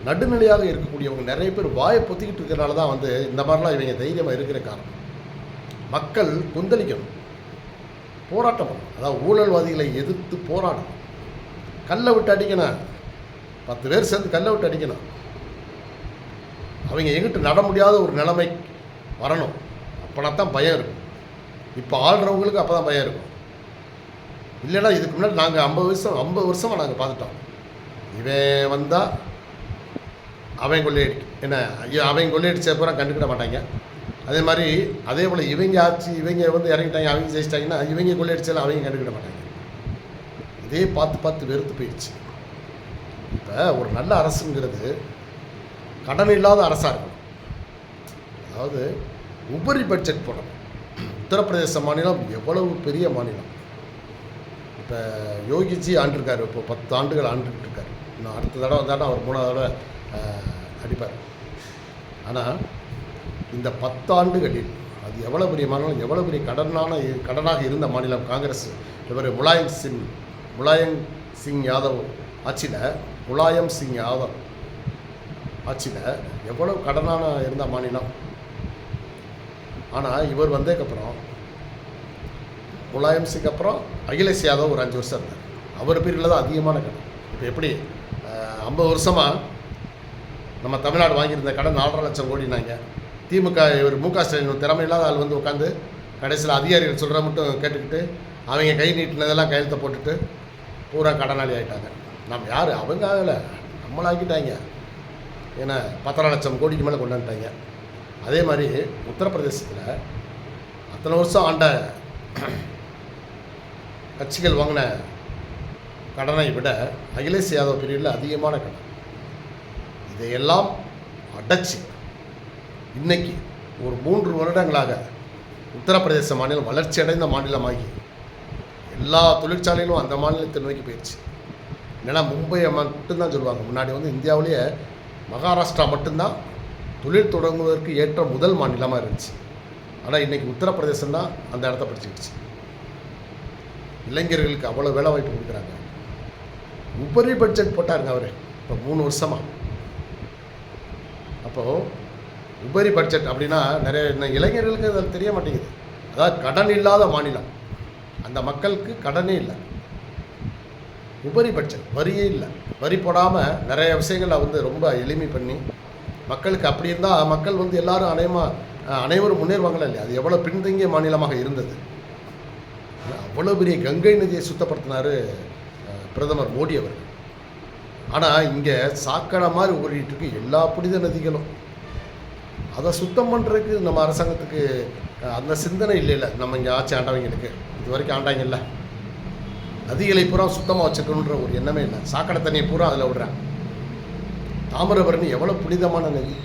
S1: நடுநிலையாக இருக்கக்கூடியவங்க நிறைய பேர் வாயை பொத்திக்கிட்டு இருக்கிறனால தான் இந்த மாதிரிலாம் இவங்க தைரியமாக இருக்கிற காரணம். மக்கள் கொந்தளிக்கணும், போராட்டம் பண்ணணும். அதாவது ஊழல்வாதிகளை எதிர்த்து போராடணும். கல்லை விட்டு அடிக்கணும், 10 பேர் சேர்ந்து கல்லை விட்டு அடிக்கணும். அவங்க எங்கிட்ட நட முடியாத ஒரு நிலைமை வரணும். அப்போனா தான் பயம் இருக்கும். இப்போ ஆள்றவங்களுக்கு அப்போ தான் பயம் இருக்கும். இல்லைன்னா இதுக்கு முன்னாடி நாங்கள் 50 வருஷமாக நாங்கள் பார்த்துட்டோம். இவன் வந்தால் அவன் கொள்ளையடி என்ன, அவன் கொள்ளையடிச்ச பூரா கண்டுக்கிட மாட்டாங்க. அதே மாதிரி அதே போல் இவங்க ஆச்சு, இவங்க இறங்கிட்டாங்க, அவங்க ஜெயிச்சிட்டாங்கன்னா இவங்க கொள்ளையடிச்சாலும் அவங்க கண்டுக்கிட மாட்டாங்க. இதே பார்த்து வெறுத்து போயிடுச்சு. இப்போ ஒரு நல்ல அரசுங்கிறது கடன் இல்லாத அரசாக இருக்கணும். அதாவது உபரி பட்ஜெட் போடணும். உத்தரப்பிரதேச மாநிலம் எவ்வளவு பெரிய மாநிலம். இப்போ யோகிஜி ஆண்டிருக்காரு, இப்போ 10 ஆண்டுகள் ஆண்டுகிட்டு இருக்காரு. இன்னும் அடுத்த தடவை வந்தாலும் அவர் 3வது தடவை அடிப்பார். ஆனால் இந்த 10 ஆண்டுகளில் அது எவ்வளோ பெரிய மாநிலம், எவ்வளோ பெரிய கடனாக இருந்த மாநிலம் காங்கிரஸ். இவர் முலாயம் சிங் யாதவ் ஆட்சியில் எவ்வளோ கடனான இருந்த மாநிலம். ஆனால் இவர் வந்ததுக்கப்புறம் முலாயம் சிங் அப்புறம் அகிலேஷ் யாதவ் ஒரு 5 வருஷம் இருந்தார். அவர் பீரியடில் தான் அதிகமான கடன். இப்போ எப்படி 50 வருஷமாக நம்ம தமிழ்நாடு வாங்கியிருந்த கடன் 4.5 லட்சம் கோடினாங்க. திமுக இவர் மு.க. ஸ்டாலின் திறமை இல்லாத ஆள் உட்காந்து கடைசியில் அதிகாரிகள் சொல்கிற மட்டும் கேட்டுக்கிட்டு அவங்க கை நீட்டினதெல்லாம் கையெழுத்த போட்டுட்டு பூரா கடனாளி ஆகிட்டாங்க. நம்ம யார்? அவங்க ஆகலை, நம்மளாக்கிட்டாங்க. ஏன்னா 10.5 லட்சம் கோடிக்கு மேலே கொண்டு வந்துட்டாங்க. அதே மாதிரி உத்தரப்பிரதேசத்தில் அத்தனை வருஷம் ஆண்ட கட்சிகள் வாங்கின கடனை விட அகிலேஷ் யாதவ் பீரியடில் அதிகமான கடன். இதையெல்லாம் அடைச்சி இன்னைக்கு ஒரு 3 வருடங்களாக உத்தரப்பிரதேச மாநிலம் வளர்ச்சி அடைந்த மாநிலமாகி எல்லா தொழிற்சாலைகளும் அந்த மாநிலத்தை நோக்கி போயிடுச்சு. இல்லைன்னா மும்பையை மட்டும்தான் சொல்லுவாங்க. முன்னாடி வந்து இந்தியாவிலேயே மகாராஷ்டிரா மட்டும்தான் தொழில் தொடங்குவதற்கு ஏற்ற முதல் மாநிலமாக இருந்துச்சு. ஆனால் இன்றைக்கி உத்தரப்பிரதேசம் தான் அந்த இடத்த பிடிச்சிக்கிடுச்சு. இளைஞர்களுக்கு அவ்வளோ வேலை வாய்ப்பு கொடுக்குறாங்க. உபரி பட்ஜெட் போட்டாருங்க அவர் இப்போ 3 வருஷமாக. அப்போது உபரி பட்ஜெட் அப்படின்னா நிறைய இளைஞர்களுக்கு அது தெரிய மாட்டேங்குது. அதாவது கடன் இல்லாத மாநிலம், அந்த மக்களுக்கு கடனே இல்லை. உபரி பட்ஜெட், வரியே இல்லை. வரி போடாமல் நிறைய விஷயங்களை வந்து ரொம்ப எளிமை பண்ணி மக்களுக்கு அப்படி இருந்தால் மக்கள் வந்து எல்லாரும் அனைவரும் முன்னேறுவாங்களா இல்லையா? அது எவ்வளோ பின்தங்கிய மாநிலமாக இருந்தது. அவ்வளோ பெரிய கங்கை நதியை சுத்தப்படுத்தினார் பிரதமர் மோடி அவர். ஆனால் இங்கே சாக்கடை மாதிரி ஓடிட்டுருக்கு எல்லா புனித நதிகளும். அதை சுத்தம் பண்ணுறதுக்கு நம்ம அரசாங்கத்துக்கு அந்த சிந்தனை இல்லை. நம்ம இங்கே ஆட்சி ஆண்டவங்களுக்கு இது வரைக்கும் ஆண்டாங்கல்ல, நதிகளை பூரா சுத்தமாக வச்சுக்கணுன்ற ஒரு எண்ணமே இல்லை. சாக்கடை தண்ணியை பூரா அதில் விடுறேன். தாமிரபரணி எவ்வளோ புனிதமான நதி.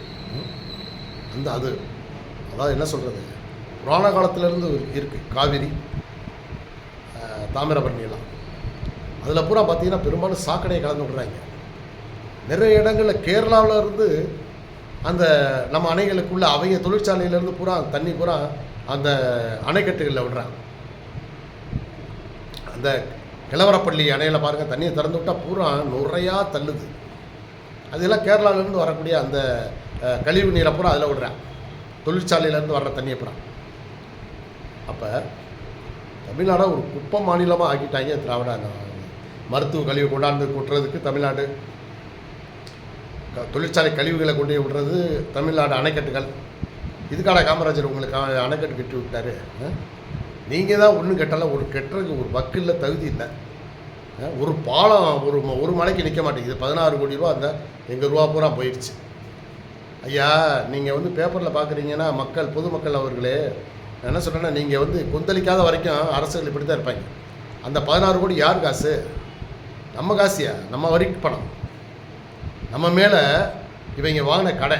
S1: அதாவது என்ன சொல்கிறது, புராண காலத்திலேருந்து இருக்குது காவிரி, தாமிரபரணியெல்லாம். அதில் பூரா பார்த்திங்கன்னா பெரும்பாலும் சாக்கடையை கலந்து விடுறாங்க. நிறைய இடங்களில் கேரளாவில் இருந்து அந்த நம்ம அணைகளுக்குள்ளே அவங்க தொழிற்சாலையிலேருந்து பூரா தண்ணி பூரா அந்த அணைக்கட்டுகளில் விடுறாங்க. அந்த கிழவரப்பள்ளி அணையில் பாருங்கள், தண்ணியை திறந்து விட்டால் பூரா நுறையாக தள்ளுது. அதெல்லாம் கேரளாவிலேருந்து வரக்கூடிய அந்த கழிவு நீரை பூரா அதில் விடுறாங்க, தொழிற்சாலையிலேருந்து வர்ற தண்ணியை பூரா. அப்போ தமிழ்நாடை ஒரு குப்பை மாநிலமாக ஆக்கிட்டாங்க திராவிட. மருத்துவ கழிவு கொண்டாந்து கொட்டுறதுக்கு தமிழ்நாடு, தொழிற்சாலை கழிவுகளை கொண்டு விடுறது தமிழ்நாடு, அணைக்கட்டுகள். இதுக்கான காமராஜர் உங்களுக்கு அணைக்கட்டு கட்டி விட்டார். நீங்கள் தான் ஒன்றும் கட்டலை. ஒரு கட்டுறதுக்கு ஒரு வக்கு தகுதி இல்லை. ஒரு பாலம் ஒரு மலைக்கு நிற்க மாட்டேங்குது. 16 கோடி ரூபா அந்த எங்கள் ரூபா பூரா போயிடுச்சு. ஐயா, நீங்கள் வந்து பேப்பரில் பார்க்குறீங்கன்னா பொதுமக்கள் அவர்களே, என்ன சொல்கிறேன்னா, நீங்கள் வந்து கொந்தளிக்காத வரைக்கும் அரசுகள் இப்படி தான் இருப்பாங்க. அந்த 16 கோடி யார் காசு? நம்ம காசியா? நம்ம வரி பணம். நம்ம மேலே இவங்க வாங்கின கடை.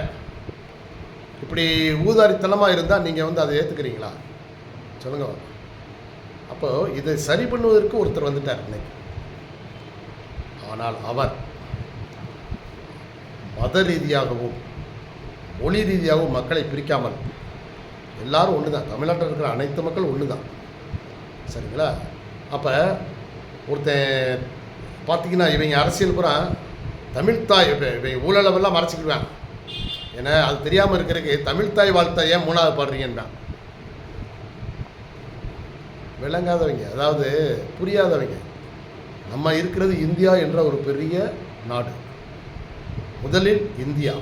S1: இப்படி ஊதாரித்தனமாக இருந்தால் நீங்கள் வந்து அதை ஏற்றுக்கிறீங்களா சொல்லுங்க. அப்போது இதை சரி பண்ணுவதற்கு ஒருத்தர் வந்துட்டார் இன்னைக்கு. ஆனால் அவர் மத ரீதியாகவும் மொழி ரீதியாகவும் மக்களை பிரிக்காமல் எல்லாரும் ஒன்று தான். தமிழ்நாட்டில் இருக்கிற அனைத்து மக்கள் ஒன்று தான், சரிங்களா? அப்போ ஒருத்தன் பார்த்திங்கன்னா இவங்க அரசியல் பூரா தமிழ்தாய் இவங்க ஊழலெல்லாம் மறைச்சிக்கிடுவாங்க. ஏன்னா அது தெரியாமல் இருக்கிறதுக்கு தமிழ்தாய் வாழ்த்தை ஏன் 3வது பாடுறீங்கன்னா விளங்காதவங்க, அதாவது புரியாதவங்க. நம்ம இருக்கிறது இந்தியா என்ற ஒரு பெரிய நாடு. முதலில் இந்தியா,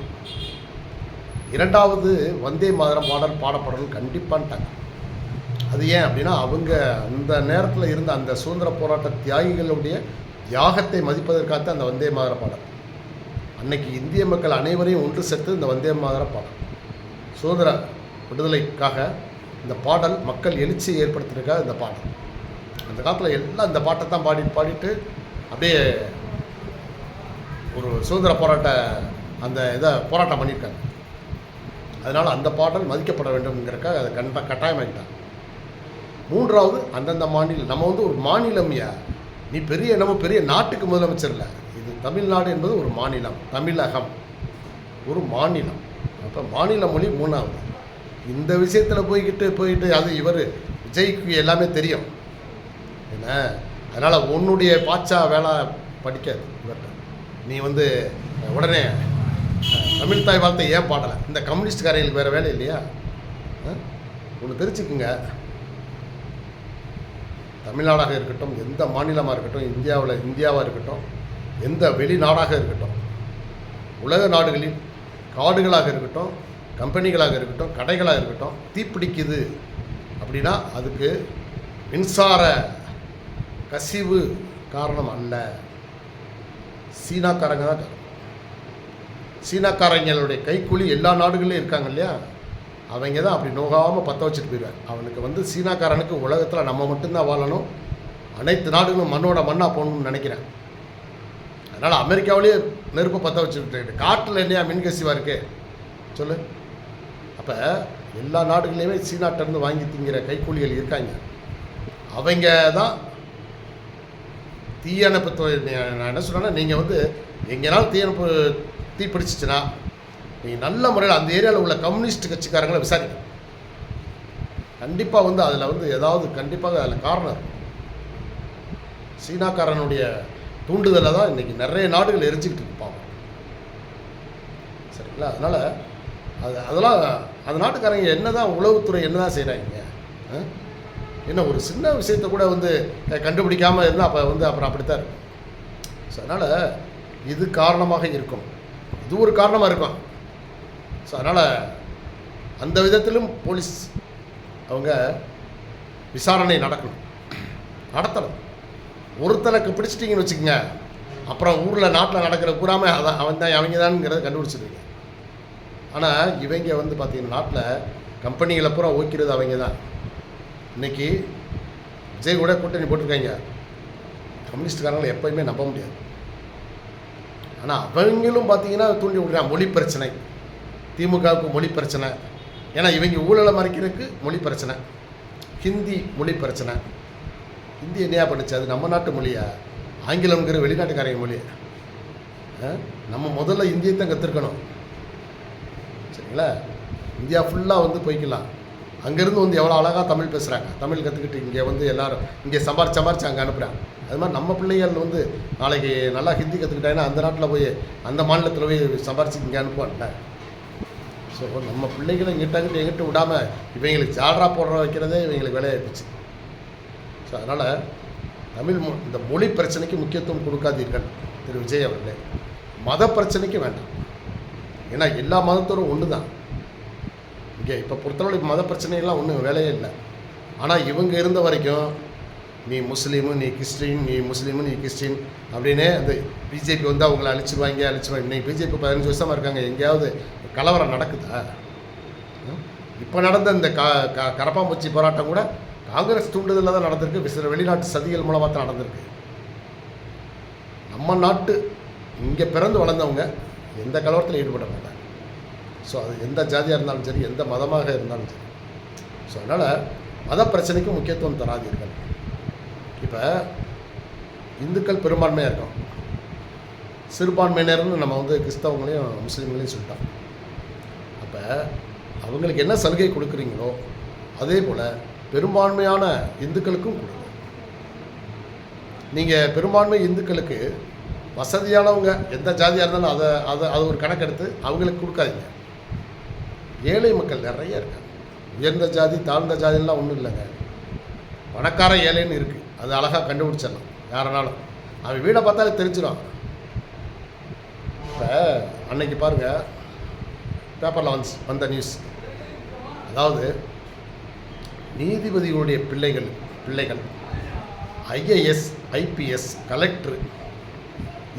S1: 2வது வந்தே மாதரம் பாடல் பாடப்படணும்னு கண்டிப்பான்ட்டாங்க. அது ஏன் அப்படின்னா அவங்க அந்த நேரத்தில் இருந்த அந்த சுதந்திர போராட்ட தியாகிகளுடைய தியாகத்தை மதிப்பதற்காக அந்த வந்தே மாதர பாடல். அன்னைக்கு இந்திய மக்கள் அனைவரையும் ஒன்று சேர்த்து இந்த வந்தே மாதர பாடல், சுதந்திர விடுதலைக்காக இந்த பாடல், மக்கள் எழுச்சியை ஏற்படுத்துறதுக்காக இந்த பாடல். அந்த காலத்தில் எல்லாம் இந்த பாட்டை தான் பாடிட்டு அப்படியே ஒரு சுதந்திர போராட்ட அந்த இதை போராட்டம் பண்ணியிருக்காங்க. அதனால் அந்த பாடல் மதிக்கப்பட வேண்டும்ங்கிறக்காக அதை கட்டாயமாக்கிட்டாங்க. 3வது அந்தந்த மாநிலம். நம்ம வந்து ஒரு மாநிலம்யா, நீ நம்ம பெரிய நாட்டுக்கு முதலமைச்சர் இல்லை. இது தமிழ்நாடு என்பது ஒரு மாநிலம், தமிழகம் ஒரு மாநிலம். அப்போ மாநில மொழி 3வது. இந்த விஷயத்தில் போயிட்டு அது இவர் விஜய்க்கு எல்லாமே தெரியும் என்ன. அதனால் உன்னுடைய பாச்சா வேலை படிக்காது இவர்கிட்ட. நீ வந்து உடனே தமிழ்தாய் வாழ்த்தை ஏன் பாடலை? இந்த கம்யூனிஸ்ட்காரங்களுக்கு வேறு வேலை இல்லையா? ஒன்று தெரிஞ்சுக்குங்க, தமிழ்நாடாக இருக்கட்டும், எந்த மாநிலமாக இருக்கட்டும், இந்தியாவாக இருக்கட்டும், எந்த வெளிநாடாக இருக்கட்டும், உலக நாடுகளில் காடுகளாக இருக்கட்டும், கம்பெனிகளாக இருக்கட்டும், கடைகளாக இருக்கட்டும், தீப்பிடிக்குது அப்படின்னா அதுக்கு மின்சார கசிவு காரணம் அல்ல, சீனாக்காரங்க தான் காரணம். சீனாக்காரங்களுடைய கைக்கூலி எல்லா நாடுகளிலும் இருக்காங்க இல்லையா, அவங்க தான் அப்படி நோகாமல் பற்ற வச்சுட்டு போயிடுவாங்க. அவனுக்கு வந்து சீனாக்காரனுக்கு உலகத்தில் நம்ம மட்டும்தான் வாழணும், அனைத்து நாடுகளும் மண்ணோட மண்ணாக போகணும்னு நினைக்கிறேன். அதனால் அமெரிக்காவிலேயே நெருப்பு பற்ற வச்சுட்டு காட்டில் இல்லையா மின்கசிவாக இருக்கு சொல்லு. அப்போ எல்லா நாடுகளையுமே சீனாட்டிலேருந்து வாங்கி திங்கிற கைக்கூலிகள் இருக்காங்க. அவங்க தான் தீயணைப்பு நான் என்ன சொல்கிறேன்னா, நீங்கள் வந்து எங்கேனாலும் தீ பிடிச்சிச்சுன்னா நீங்கள் நல்ல முறையில் அந்த ஏரியாவில் உள்ள கம்யூனிஸ்ட் கட்சிக்காரங்களை விசாரிக்கணும். கண்டிப்பாக வந்து அதில் வந்து ஏதாவது கண்டிப்பாக அதில் காரணம் இருக்கும். சீனாக்காரனுடைய தூண்டுதலில் தான் இன்றைக்கி நிறைய நாடுகள் எரிஞ்சிக்கிட்டு இருப்பாங்க. சரிங்களா? அதனால் அதெல்லாம் அந்த நாட்டுக்காரங்க என்ன தான் உளவுத்துறை என்ன தான் செய்கிறாங்க? என்ன ஒரு சின்ன விஷயத்தை கூட வந்து கண்டுபிடிக்காமல் இருந்தால் அப்போ வந்து அப்புறம் அப்படித்தான் இருக்கும். ஸோ அதனால் இது காரணமாக இருக்கும், இது ஒரு காரணமாக இருக்கும். ஸோ அதனால் அந்த விதத்திலும் போலீஸ் அவங்க விசாரணை நடத்தணும். ஒருத்தனுக்கு பிடிச்சிட்டிங்கன்னு வச்சுக்கோங்க, அப்புறம் ஊரில் நாட்டில் நடக்கிற பூராமே அவங்க தான்ங்கிறத கண்டுபிடிச்சிருவீங்க. ஆனால் இவங்க வந்து பார்த்திங்கன்னா நாட்டில் கம்பெனிகளை பூரா ஓய்க்கிறது அவங்க தான். இன்றைக்கி விஜய் கூட கூட்டணி போட்டிருக்காங்க. கம்யூனிஸ்ட்காரங்களை எப்போயுமே நம்ப முடியாது. ஆனால் அவங்களும் பார்த்திங்கன்னா தூண்டி விடுறாங்க. மொழி பிரச்சனை, திமுகவுக்கு மொழி பிரச்சனை. ஏன்னா இவங்க ஊழலை மறைக்கிறதுக்கு மொழி பிரச்சனை, ஹிந்தி மொழி பிரச்சனை. ஹிந்தி என்னையா பண்ணுச்சு? அது நம்ம நாட்டு மொழியா? ஆங்கிலம்ங்கிற வெளிநாட்டுக்காரங்க மொழி. நம்ம முதல்ல ஹிந்தியை தான் கற்றுக்கணும். சரிங்களா? இந்தியா ஃபுல்லாக வந்து போய்க்கலாம். அங்கேருந்து வந்து எவ்வளோ அழகாக தமிழ் பேசுகிறாங்க. தமிழ் கற்றுக்கிட்டு இங்கே வந்து எல்லோரும் இங்கே சம்பாரிச்சு அங்கே அனுப்புகிறாங்க. அது மாதிரி நம்ம பிள்ளைகள் வந்து நாளைக்கு நல்லா ஹிந்தி கற்றுக்கிட்டாங்கன்னா அந்த நாட்டில் போய் அந்த மாநிலத்தில் போய் சம்பாரிச்சு இங்கே அனுப்புவான்ல. ஸோ நம்ம பிள்ளைகளை இங்கிட்ட எங்கிட்ட விடாமல் இவங்களுக்கு ஜால்ரா போடுற வைக்கிறதே இவங்களுக்கு வேலையாகிடுச்சு. ஸோ அதனால் இந்த மொழி பிரச்சனைக்கு முக்கியத்துவம் கொடுக்காதீர்கள் திரு விஜய் அவர்களே. மத பிரச்சனைக்கு வேண்டாம். ஏன்னா எல்லா மதத்தோரும் ஒன்று தான். இங்கே இப்போ பொறுத்தளவு மத பிரச்சனைகள்லாம் ஒன்றும் வேலையே இல்லை. ஆனால் இவங்க இருந்த வரைக்கும் நீ முஸ்லீமு, நீ கிறிஸ்டின், நீ முஸ்லீமு, நீ கிறிஸ்டின் அப்படின்னு அந்த பிஜேபி வந்து அவங்கள அழிச்சிருவாங்க. இன்னைக்கு பிஜேபி 15 வருஷமாக இருக்காங்க. எங்கேயாவது கலவரம் நடக்குதா? இப்போ நடந்த இந்த கரப்பாம்பூச்சி போராட்டம் கூட காங்கிரஸ் தூண்டுதலில் தான் நடந்திருக்கு. சில வெளிநாட்டு சதிகள் மூலமாக தான் நடந்திருக்கு. நம்ம நாட்டு இங்கே பிறந்து வளர்ந்தவங்க எந்த கலவரத்தில் ஈடுபட மாட்டாங்க. ஸோ அது எந்த ஜாதியாக இருந்தாலும் சரி, எந்த மதமாக இருந்தாலும் சரி. ஸோ அதனால் மத பிரச்சனைக்கு முக்கியத்துவம் தராதீர்கள். இப்போ இந்துக்கள் பெரும்பான்மையாக இருக்கோம், சிறுபான்மையினர்னு நம்ம வந்து கிறிஸ்தவங்களையும் முஸ்லீம்களையும் சொல்லிட்டோம். அப்போ அவங்களுக்கு என்ன சலுகை கொடுக்குறீங்களோ அதே போல் பெரும்பான்மையான இந்துக்களுக்கும் கொடுங்க. நீங்கள் பெரும்பான்மை இந்துக்களுக்கு வசதியானவங்க எந்த ஜாதியாக இருந்தாலும் அதை ஒரு கணக்கெடுத்து அவங்களுக்கு கொடுக்காதீங்க. ஏழை மக்கள் நிறைய இருக்காங்க. உயர்ந்த ஜாதி தாழ்ந்த ஜாதிலாம் ஒன்றும் இல்லைங்க. பணக்கார ஏழைன்னு இருக்குது, அது அழகாக கண்டுபிடிச்சிடலாம் யாரனாலும். அவன் வீடை பார்த்தாலே தெரிஞ்சிடும். இப்போ அன்னைக்கு பாருங்கள் பேப்பரில் வந்த நியூஸ், அதாவது நீதிபதிகளுடைய பிள்ளைகள் ஐஏஎஸ், ஐபிஎஸ், கலெக்டர்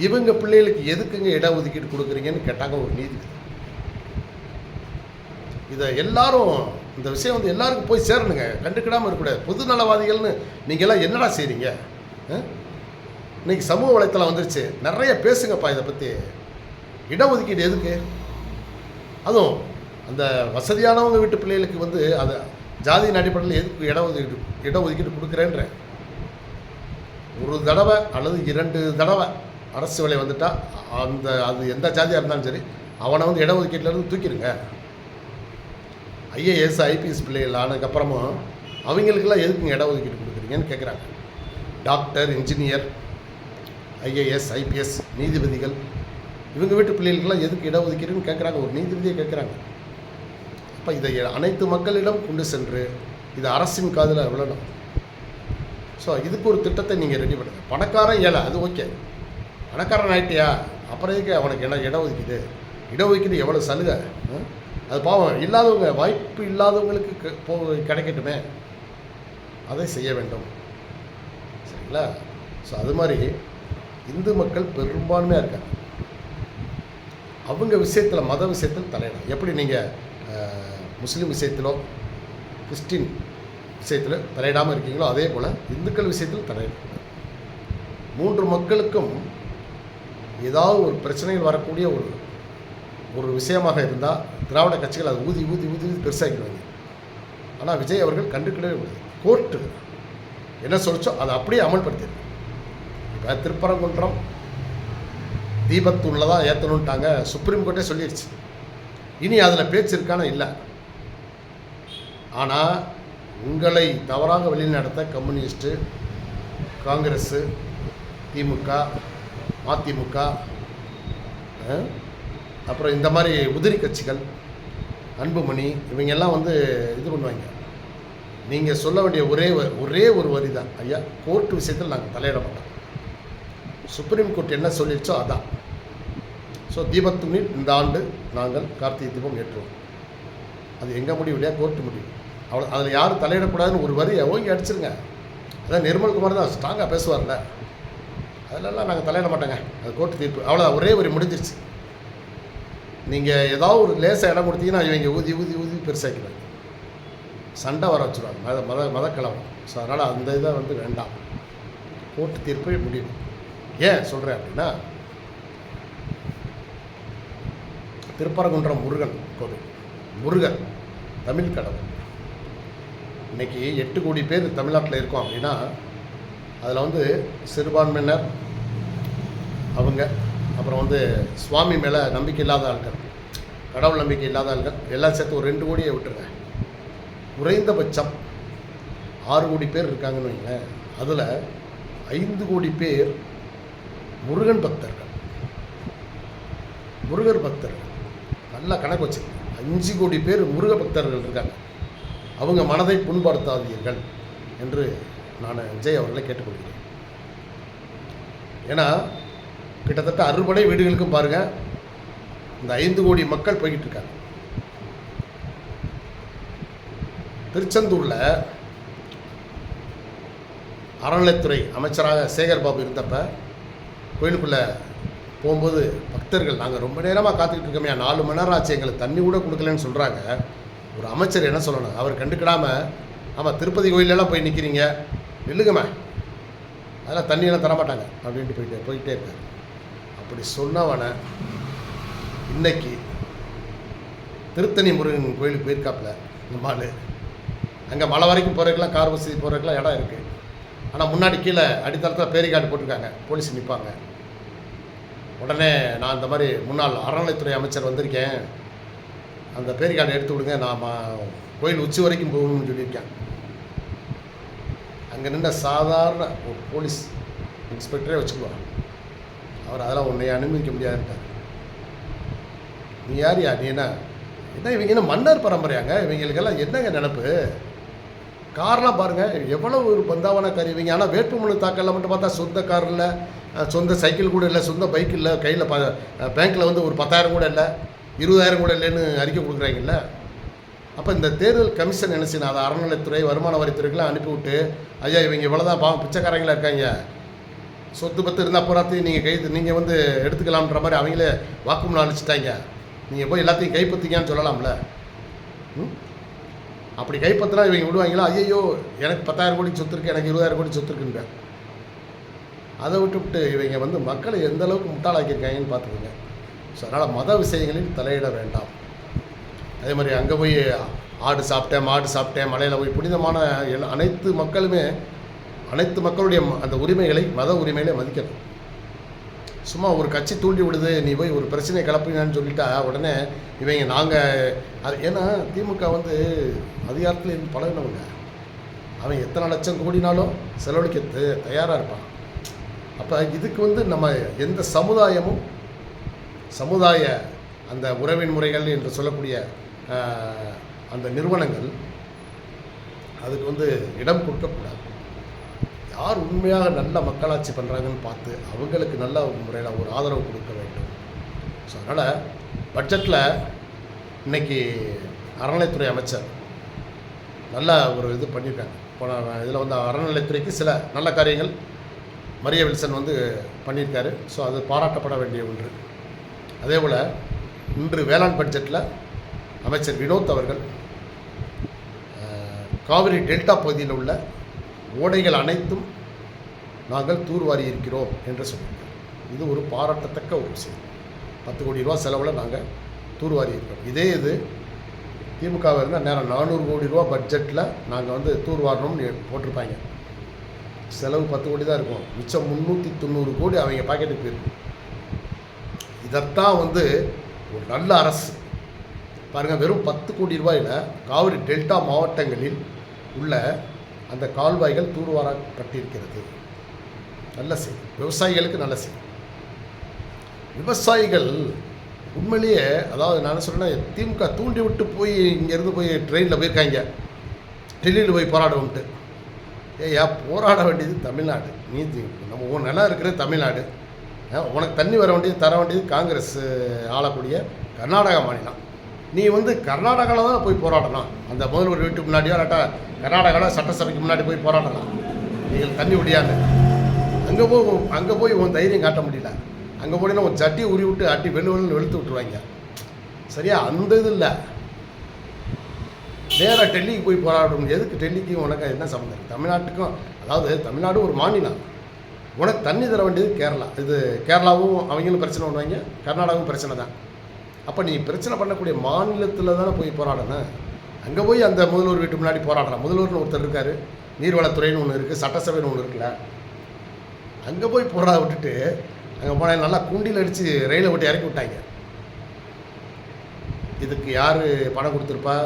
S1: இவங்க பிள்ளைகளுக்கு எதுக்குங்க இடஒதுக்கீடு கொடுக்குறீங்கன்னு கேட்டாங்க ஒரு நீதிபதி. இதை எல்லாரும் இந்த விஷயம் வந்து எல்லாருக்கும் போய் சேரணுங்க, கண்டுக்கிடாமல் இருக்கக்கூடாது. பொது நலவாதிகள்னு நீங்கள்லாம் என்னடா செய்கிறீங்க? இன்றைக்கி சமூக வலைத்தளம் வந்துருச்சு, நிறைய பேசுங்கப்பா இதை பற்றி. இடஒதுக்கீடு எதுக்கு? அதுவும் அந்த வசதியானவங்க வீட்டு பிள்ளைகளுக்கு வந்து அது ஜாதியின் அடிப்படையில் எதுக்கு இடஒதுக்கீடு கொடுக்குறேன்ற ஒரு தடவை அல்லது 2 தடவை அரசு வேலை வந்துட்டால் அது எந்த ஜாதியாக இருந்தாலும் சரி அவனை வந்து இடஒதுக்கீட்டிலேருந்து தூக்கிடுங்க. ஐஏஎஸ், ஐபிஎஸ் பிள்ளைகள் ஆனதுக்கப்புறமும் அவங்களுக்கெல்லாம் எதுக்குங்க இடஒதுக்கீடு கொடுக்குறீங்கன்னு கேட்குறாங்க. டாக்டர், இன்ஜினியர், ஐஏஎஸ், ஐபிஎஸ், நீதிபதிகள் இவங்க வீட்டு பிள்ளைகளுக்கெல்லாம் எதுக்கு இடஒதுக்கீடுன்னு கேட்குறாங்க, ஒரு நீதிபதியை கேட்குறாங்க. அப்போ இதை அனைத்து மக்களிடம் கொண்டு சென்று இது அரசின் காதில் விழணும். ஸோ இதுக்கு ஒரு திட்டத்தை நீங்கள் ரெடி பண்ணுங்கள். பணக்காரன் ஏழை அது ஓகே, பணக்காரன் ஆகிட்டியா அப்புறம் எதுக்கு அவனுக்கு இடஒதுக்கீடு எவ்வளோ சலுகை? அது பாவம் இல்லாதவங்க, வாய்ப்பு இல்லாதவங்களுக்கு கிடைக்கட்டுமே, அதை செய்ய வேண்டும். சரிங்களா? ஸோ அது மாதிரி இந்து மக்கள் பெரும்பான்மையாக இருக்காங்க. அவங்க விஷயத்தில், மத விஷயத்தில் தலையிடலாம். எப்படி நீங்கள் முஸ்லீம் விஷயத்திலோ கிறிஸ்டின் விஷயத்தில் தலையிடாமல் இருக்கீங்களோ அதே போல் இந்துக்கள் விஷயத்தில் தலையிடலாம். 3 மக்களுக்கும் ஏதாவது ஒரு பிரச்சனைகள் வரக்கூடிய ஒரு விஷயமாக இருந்தால் திராவிட கட்சிகள் அது ஊதி பெருசாகிடுவாங்க. ஆனால் விஜய் அவர்கள் கண்டுக்கிடவே முடியாது. கோர்ட்டு என்ன சொல்லிச்சோ அதை அப்படியே அமல்படுத்திடுது. இப்போ திருப்பரங்குன்றம் தீபத்தூணில் தான் ஏற்றணுன்ட்டாங்க. சுப்ரீம் கோர்ட்டே சொல்லிடுச்சு. இனி அதில் பேச்சு இருக்கான இல்லை. ஆனால் உங்களை தவறாக வழிநடத்த கம்யூனிஸ்ட்டு, காங்கிரஸு, திமுக, மதிமுக, அப்புறம் இந்த மாதிரி உதிரி கட்சிகள், அன்புமணி, இவங்கெல்லாம் வந்து இது பண்ணுவாங்க. நீங்கள் சொல்ல வேண்டிய ஒரே ஒரு வரி தான், ஐயா கோர்ட்டு விஷயத்தில் நாங்கள் தலையிட மாட்டோம். சுப்ரீம் கோர்ட் என்ன சொல்லிடுச்சோ அதான். ஸோ தீபத்தூணில் இந்த ஆண்டு நாங்கள் கார்த்திகை தீபம் ஏற்றுவோம். அது எங்கள் முடிவு இல்லையா, கோர்ட்டு முடிவு. அவ்வளோ. அதில் யாரும் தலையிடக்கூடாதுன்னு ஒரு வரி ஓங்கி அடிச்சிருங்க. அதான் நிர்மல்குமார் தான் ஸ்ட்ராங்காக பேசுவார்ல, அதிலெல்லாம் நாங்கள் தலையிட மாட்டோங்க, அது கோர்ட்டு தீர்ப்பு, அவ்வளோ. ஒரே வரி முடிஞ்சிருச்சு. நீங்கள் ஏதாவது ஒரு லேசாக இடம் கொடுத்தீங்கன்னா இவங்க ஊதி ஊதி ஊதி பெருசாக்கிடுவாங்க, சண்டை வர வச்சுருவாங்க, மதக்கலவரம். ஸோ அதனால் அந்த இதை வந்து வேண்டாம், கோர்ட்டு தீர்ப்பே முடிவு. ஏன் சொல்கிறேன் அப்படின்னா, திருப்பரங்குன்றம் முருகன் கோவில், முருகன் தமிழ் கடவுள். இன்றைக்கி 8 கோடி பேர் தமிழ்நாட்டில் இருக்கோம் அப்படின்னா அதில் வந்து சிறுபான்மையினர் அவங்க, அப்புறம் வந்து சுவாமி மேலே நம்பிக்கை இல்லாத ஆட்கள், கடவுள் நம்பிக்கை இல்லாத ஆட்கள் எல்லாம் சேர்த்து ஒரு 2 கோடியை விட்டுருங்க. குறைந்தபட்சம் 6 கோடி பேர் இருக்காங்கன்னு வைங்களேன். அதில் 5 கோடி பேர் முருகன் பக்தர்கள். முருகர் பக்தர்கள் நல்லா கணக்கு வச்சு 5 கோடி பேர் முருக பக்தர்கள் இருக்காங்க. அவங்க மனதை புண்படுத்தாதீர்கள் என்று நான் விஜய் அவர்களை கேட்டுக்கொள்கிறேன். ஏன்னா கிட்டத்தட்ட 60 வீடுகளுக்கும் பாருங்கள் இந்த 5 கோடி மக்கள் போய்கிட்டு இருக்காங்க. திருச்செந்தூரில் அறநிலைத்துறை அமைச்சராக சேகர் பாபு இருந்தப்ப கோயிலுக்குள்ளே போகும்போது பக்தர்கள், நாங்கள் ரொம்ப நேரமாக காத்துக்கிட்டு இருக்கோமே, 4 மணி நேரம் ஆச்சு, எங்களுக்கு தண்ணி கூட கொடுக்கலன்னு சொல்கிறாங்க. ஒரு அமைச்சர் என்ன சொல்லணும், அவர் கண்டுக்கிடாமல், ஆமாம் திருப்பதி கோயிலெல்லாம் போய் நிற்கிறீங்க, நில்லுங்கம்மா, அதெல்லாம் தண்ணியெல்லாம் தரமாட்டாங்க அப்படின்ட்டு போயிட்டே இருக்காரு. அப்படி சொன்னவனை இன்னைக்கு திருத்தணி முருகன் கோயிலுக்கு போயிருக்காப்புல இந்த மாடு, அங்கே மலை வரைக்கும் போகிறதுக்கெல்லாம் கார் வசதி போகிறதுக்கெல்லாம் இடம் இருக்குது. ஆனால் முன்னாடி கீழே அடித்தளத்தில் பேரிகார்டு போட்டிருக்காங்க, போலீஸ் நிற்பாங்க. உடனே நான் இந்த மாதிரி முன்னாள் அறநிலைத்துறை அமைச்சர் வந்திருக்கேன், அந்த பேரிகார்டை எடுத்து விடுங்க, நான் கோயில் உச்சி வரைக்கும் போகணும்னு சொல்லியிருக்கேன். அங்கே நின்ற சாதாரண ஒரு போலீஸ் இன்ஸ்பெக்டரே வச்சுக்குவாங்க, அவர் அதெல்லாம் உன்னை அனுமதிக்க முடியாதுன்ட்டார். நீ யாரியா, நீ என்ன இவங்க என்ன மன்னர் பரம்பரையாங்க, இவங்களுக்கெல்லாம் என்னங்க நினப்பு? கார்லாம் பாருங்கள் எவ்வளோ ஒரு பந்தாவான கார் இவங்க. ஆனால் வேட்புமனு தாக்கலில் மட்டும் பார்த்தா சொந்த கார் இல்லை, சொந்த சைக்கிள் கூட இல்லை, சொந்த பைக் இல்லை, கையில் பேங்க்கில் வந்து ஒரு 10,000 கூட இல்லை, 20,000 கூட இல்லைன்னு அறிக்கை கொடுக்குறாங்கல்ல. அப்போ இந்த தேர்தல் கமிஷன் என்ன செய்யணும், அதை அறநிலைத்துறை, வருமான வரித்துறைக்கெலாம் அனுப்பிவிட்டு, ஐயா இவங்க இவ்வளோ தான் பாவம் பிச்சைக்காரங்களாக இருக்காங்க, சொத்து பத்து இருந்தால் பூராத்தையும் நீங்கள் வந்து எடுத்துக்கலாம்ன்ற மாதிரி அவங்களே வாக்குமூலம் அனுப்பிச்சிட்டாங்க, நீங்கள் போய் எல்லாத்தையும் கைப்பற்றிக்கான்னு சொல்லலாம்ல. அப்படி கைப்பற்றினா இவங்க விடுவாங்களா? ஐயோ எனக்கு 10,000 கோடி சொத்து இருக்குது, எனக்கு 20,000 கோடி சொத்து இருக்குன்ற. அதை விட்டுவிட்டு இவங்க வந்து மக்களை எந்த அளவுக்கு முட்டாளாக்கியிருக்காங்கன்னு பார்த்துக்கோங்க. ஸோ அதனால் மத விஷயங்களில் தலையிட வேண்டாம். அதே மாதிரி அங்கே போய் ஆடு சாப்பிட்டேன், மாடு சாப்பிட்டேன், மலையில் போய் புனிதமான அனைத்து மக்களுமே, அனைத்து மக்களுடைய அந்த உரிமைகளை, மத உரிமைகளை மதிக்கணும். சும்மா ஒரு கட்சி தூண்டி விடுது, நீ போய் ஒரு பிரச்சனையை கிளப்பினான்னு சொல்லிட்டா உடனே இவங்க நாங்கள் அது. ஏன்னா திமுக வந்து அதிகாரத்தில் இருந்து பழகினவங்க, அவன் எத்தனை லட்சம் கோடினாலும் செலவழிக்க தயாராக இருப்பான். அப்போ இதுக்கு வந்து நம்ம எந்த சமுதாயமும், சமுதாய அந்த உறவின் முறைகள் என்று சொல்லக்கூடிய அந்த நிறுவனங்கள் அதுக்கு வந்து இடம் கொடுக்கக்கூடாது. யார் உண்மையாக நல்ல மக்களாட்சி பண்ணுறாங்கன்னு பார்த்து அவங்களுக்கு நல்ல முறையில் ஒரு ஆதரவு கொடுக்க வேண்டும். ஸோ அதனால் பட்ஜெட்டில் இன்றைக்கி அறநிலைத்துறை அமைச்சர் நல்ல ஒரு இது பண்ணியிருக்காங்க. போன இதில் வந்து அறநிலைத்துறைக்கு சில நல்ல காரியங்கள் மரிய வில்சன் வந்து பண்ணியிருக்காரு. ஸோ அது பாராட்டப்பட வேண்டிய ஒன்று. அதே போல் இன்று வேளாண் பட்ஜெட்டில் அமைச்சர் வினோத் அவர்கள் காவிரி டெல்டா பகுதியில் உள்ள ஓடைகள் அனைத்தும் நாங்கள் தூர்வாரி இருக்கிறோம் என்று சொல்லியிருக்காங்க. இது ஒரு பாராட்டத்தக்க ஒரு விஷயம். 10 கோடி ரூபா செலவில் நாங்கள் தூர்வாரி இருக்கிறோம். இதே இது திமுகவில் இருந்தால் நேரம் 400 கோடி ரூபா பட்ஜெட்டில் நாங்கள் வந்து தூர்வாரணும்னு போட்டிருப்பாங்க. செலவு 10 கோடி தான் இருக்கும், மிச்சம் 390 கோடி அவங்க பாக்கெட்டுக்கு போயிருக்கு. இதைத்தான் வந்து ஒரு நல்ல அரசு பாருங்கள், வெறும் 10 கோடி ரூபாயில் காவிரி டெல்டா மாவட்டங்களில் உள்ள அந்த கால்வாய்கள் தூர்வாரப்பட்டிருக்கிறது. நல்ல செய்தி, விவசாயிகளுக்கு நல்ல செய்தி. விவசாயிகள் உண்மையிலேயே, அதாவது நான் சொல்கிறேன், திமுக தூண்டி விட்டு போய் இங்கேருந்து போய் ட்ரெயினில் போயிருக்காங்க டெல்லியில் போய் போராடுவோம்ட்டு. ஏயா, போராட வேண்டியது தமிழ்நாடு, நீ நம்ம உன் நிலம் இருக்கிறது தமிழ்நாடு, உனக்கு தண்ணி வர வேண்டியது தர வேண்டியது காங்கிரஸ் ஆளக்கூடிய கர்நாடகா மாநிலம். நீ வந்து கர்நாடகாவில் தான் போய் போராடணும், அந்த முதல்வர் வீட்டுக்கு முன்னாடியோ இல்லாட்டா கர்நாடகாவில் சட்டசபைக்கு முன்னாடி போய் போராடலாம். நீங்கள் தண்ணி விடியாங்க, அங்கே போய் உன் தைரியம் காட்ட முடியல. அங்கே போனீங்கன்னா உன் சட்டியை உரி விட்டு அட்டி வெளுவெளுன்னு வெளுத்து விட்டுருவாங்க. சரியா? அந்த இது இல்லை, நேராக டெல்லிக்கு போய் போராடணும். எதுக்கு டெல்லிக்கும் உனக்கு என்ன சம்மந்தம்? தமிழ்நாட்டுக்கும், அதாவது தமிழ்நாடு ஒரு மாநிலம், உனக்கு தண்ணி தர வேண்டியது கேரளா. இது கேரளாவும் அவங்களும் பிரச்சனை பண்ணுவாங்க, கர்நாடகாவும் பிரச்சனை தான். அப்போ நீ பிரச்சனை பண்ணக்கூடிய மாநிலத்தில் தானே போய் போராடணும். அங்கே போய் அந்த முதல்வர் வீட்டு முன்னாடி போராடுறான். முதல்வர்னு ஒருத்தர் இருக்கார், நீர்வளத்துறைன்னு ஒன்று இருக்குது, சட்டசபைன்னு ஒன்று இருக்குல்ல, அங்கே போய் போராட விட்டுட்டு அங்கே போனால் நல்லா குண்டியில் அடித்து ரயிலை விட்டு இறக்கி விட்டாங்க. இதுக்கு யார் பணம் கொடுத்துருப்பா?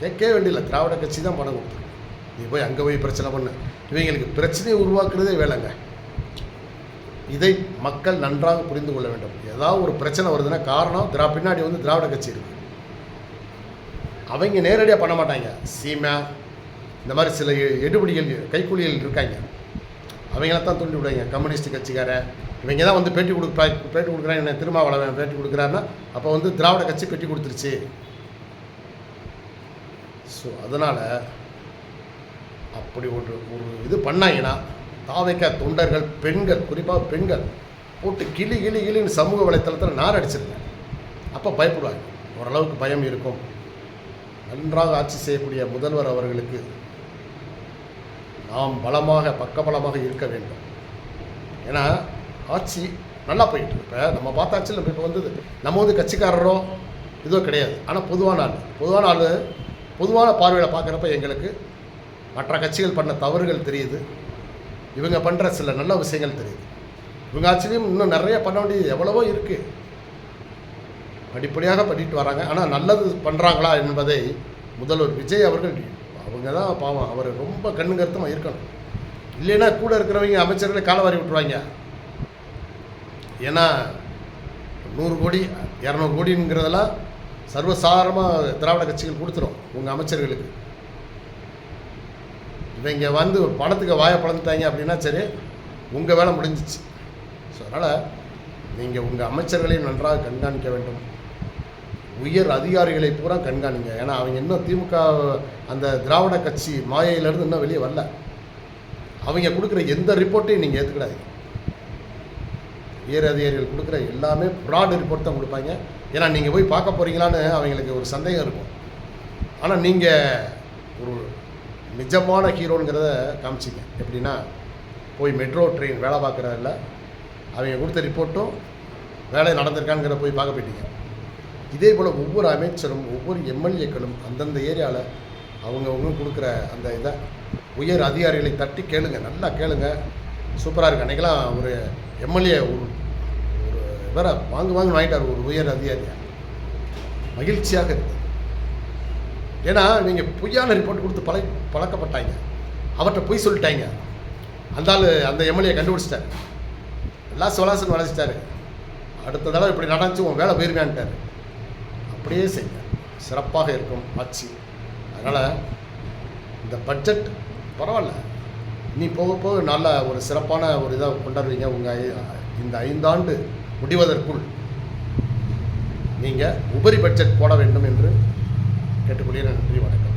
S1: கேட்கவே வேண்டியதில்லை, திராவிட கட்சி தான் பணம் கொடுத்துருக்கு. நீ போய் அங்கே போய் பிரச்சனை பண்ணு. இவங்களுக்கு பிரச்சனையை உருவாக்குறதே வேலைங்க. இதை மக்கள் நன்றாக புரிந்து கொள்ள வேண்டும். ஏதாவது ஒரு பிரச்சனை வருதுன்னா காரணம் பின்னாடி வந்து திராவிட கட்சி இருக்குது. அவங்க நேரடியாக பண்ண மாட்டாங்க. சீமா இந்த மாதிரி சில எடுபடிகள் கைக்கூலிகள் இருக்காங்க, அவங்களத்தான் தூண்டி விடுவாங்க. கம்யூனிஸ்ட் கட்சிக்கார இவங்க தான் வந்து பேட்டி கொடுக்குறாங்க. என்ன திருமாவளவன் பேட்டி கொடுக்குறாருன்னா அப்போ வந்து திராவிட கட்சி பேட்டி கொடுத்துருச்சு. ஸோ அதனால் அப்படி ஒரு இது பண்ணாங்கன்னா தாவைக்கா தொண்டர்கள், பெண்கள், குறிப்பாக பெண்கள் போட்டு கிளின்னு சமூக வலைத்தளத்தில் நார் அடிச்சிருக்கேன். அப்போ பயப்படுவாங்க, ஓரளவுக்கு பயம் இருக்கும். நன்றாக ஆட்சி செய்யக்கூடிய முதல்வர் அவர்களுக்கு நாம் பலமாக பக்கபலமாக இருக்க வேண்டும். ஏன்னா ஆட்சி நல்லா போயிட்டு, இப்போ நம்ம பார்த்தாச்சு. இப்போ வந்து நம்ம வந்து கட்சிக்காரரோ இதோ கிடையாது, ஆனால் பொதுவான ஆள் பொதுவான பார்வையில் பார்க்குறப்ப எங்களுக்கு மற்ற கட்சிகள் பண்ண தவறுகள் தெரியுது, இவங்க பண்ணுற சில நல்ல விஷயங்கள் தெரியுது. இவங்க ஆட்சிலையும் இன்னும் நிறைய பண்ண வேண்டியது எவ்வளவோ இருக்குது, படிப்படியாக பண்ணிட்டு வராங்க. ஆனால் நல்லது பண்ணுறாங்களா என்பதை முதல்வர் விஜய் அவர்கள், அவங்க தான் பாவம், அவர் ரொம்ப கண்ணுங்கருத்தமாக இருக்கணும். இல்லைன்னா கூட இருக்கிறவங்க அமைச்சர்களை காலவாரி விட்டுருவாங்க. ஏன்னா 100 கோடி 200 கோடிங்கிறதெல்லாம் சர்வசாதாரணமாக திராவிட கட்சிகள் கொடுத்துரும் உங்கள் அமைச்சர்களுக்கு. இவங்க வந்து பணத்துக்கு வாயை பழந்துட்டாங்க அப்படின்னா சரி, உங்கள் வேலை முடிஞ்சிச்சு. ஸோ அதனால் நீங்கள் உங்கள் அமைச்சர்களையும் நன்றாக கண்காணிக்க வேண்டும், உயர் அதிகாரிகளை பூரா கண்காணிங்க. ஏன்னா அவங்க இன்னும் திமுக அந்த திராவிட கட்சி மாயையிலேருந்து இன்னும் வெளியே வரல. அவங்க கொடுக்குற எந்த ரிப்போர்ட்டையும் நீங்கள் ஏற்றுக்கிடாதீங்க. உயர் அதிகாரிகள் கொடுக்குற எல்லாமே ஃப்ராட் ரிப்போர்ட் தான் கொடுப்பாங்க. ஏன்னா நீங்கள் போய் பார்க்க போகிறீங்களான்னு அவங்களுக்கு ஒரு சந்தேகம் இருக்கும். ஆனால் நீங்கள் ஒரு நிஜமான ஹீரோங்கிறத காமிச்சிங்க. எப்படின்னா போய் மெட்ரோ ட்ரெயின் வேலை பார்க்குறதில்ல, அவங்க கொடுத்த ரிப்போர்ட்டும் வேலை நடந்திருக்காங்கிற போய் பார்க்க போயிட்டீங்க. இதே போல் ஒவ்வொரு அமைச்சரும் ஒவ்வொரு எம்எல்ஏக்களும் அந்தந்த ஏரியாவில் அவங்கவுங்க கொடுக்குற அந்த இதை உயர் அதிகாரிகளை தட்டி கேளுங்க, நல்லா கேளுங்க. சூப்பராக இருக்குது. அன்றைக்கெல்லாம் ஒரு எம்எல்ஏ ஒரு வேற வாங்கிட்டார், ஒரு உயர் அதிகாரியாக. மகிழ்ச்சியாக இருக்குது. ஏன்னா நீங்கள் பொய்யான ரிப்போர்ட் கொடுத்து பழக்கப்பட்டாங்க, அவர்கிட்ட பொய் சொல்லிட்டாங்க. அந்த எம்எல்ஏ கண்டுபிடிச்சிட்டார், எல்லாம் சொலாசன் வளைச்சிட்டாரு. அடுத்த தடவை இப்படி நடந்துச்சு உன் வேலை போயிருக்கான்ட்டார். அப்படியே செய்ய சிறப்பாக இருக்கும் ஆட்சி. அதனால் இந்த பட்ஜெட் பரவாயில்ல, நீ போக போக நல்ல ஒரு சிறப்பான ஒரு இதாக கொண்டாடுவீங்க. உங்கள் இந்த 5 ஆண்டு முடிவதற்குள் நீங்கள் உபரி பட்ஜெட் போட வேண்டும் என்று கேட்டுக்கொள்கிறேன். நன்றி, வணக்கம்.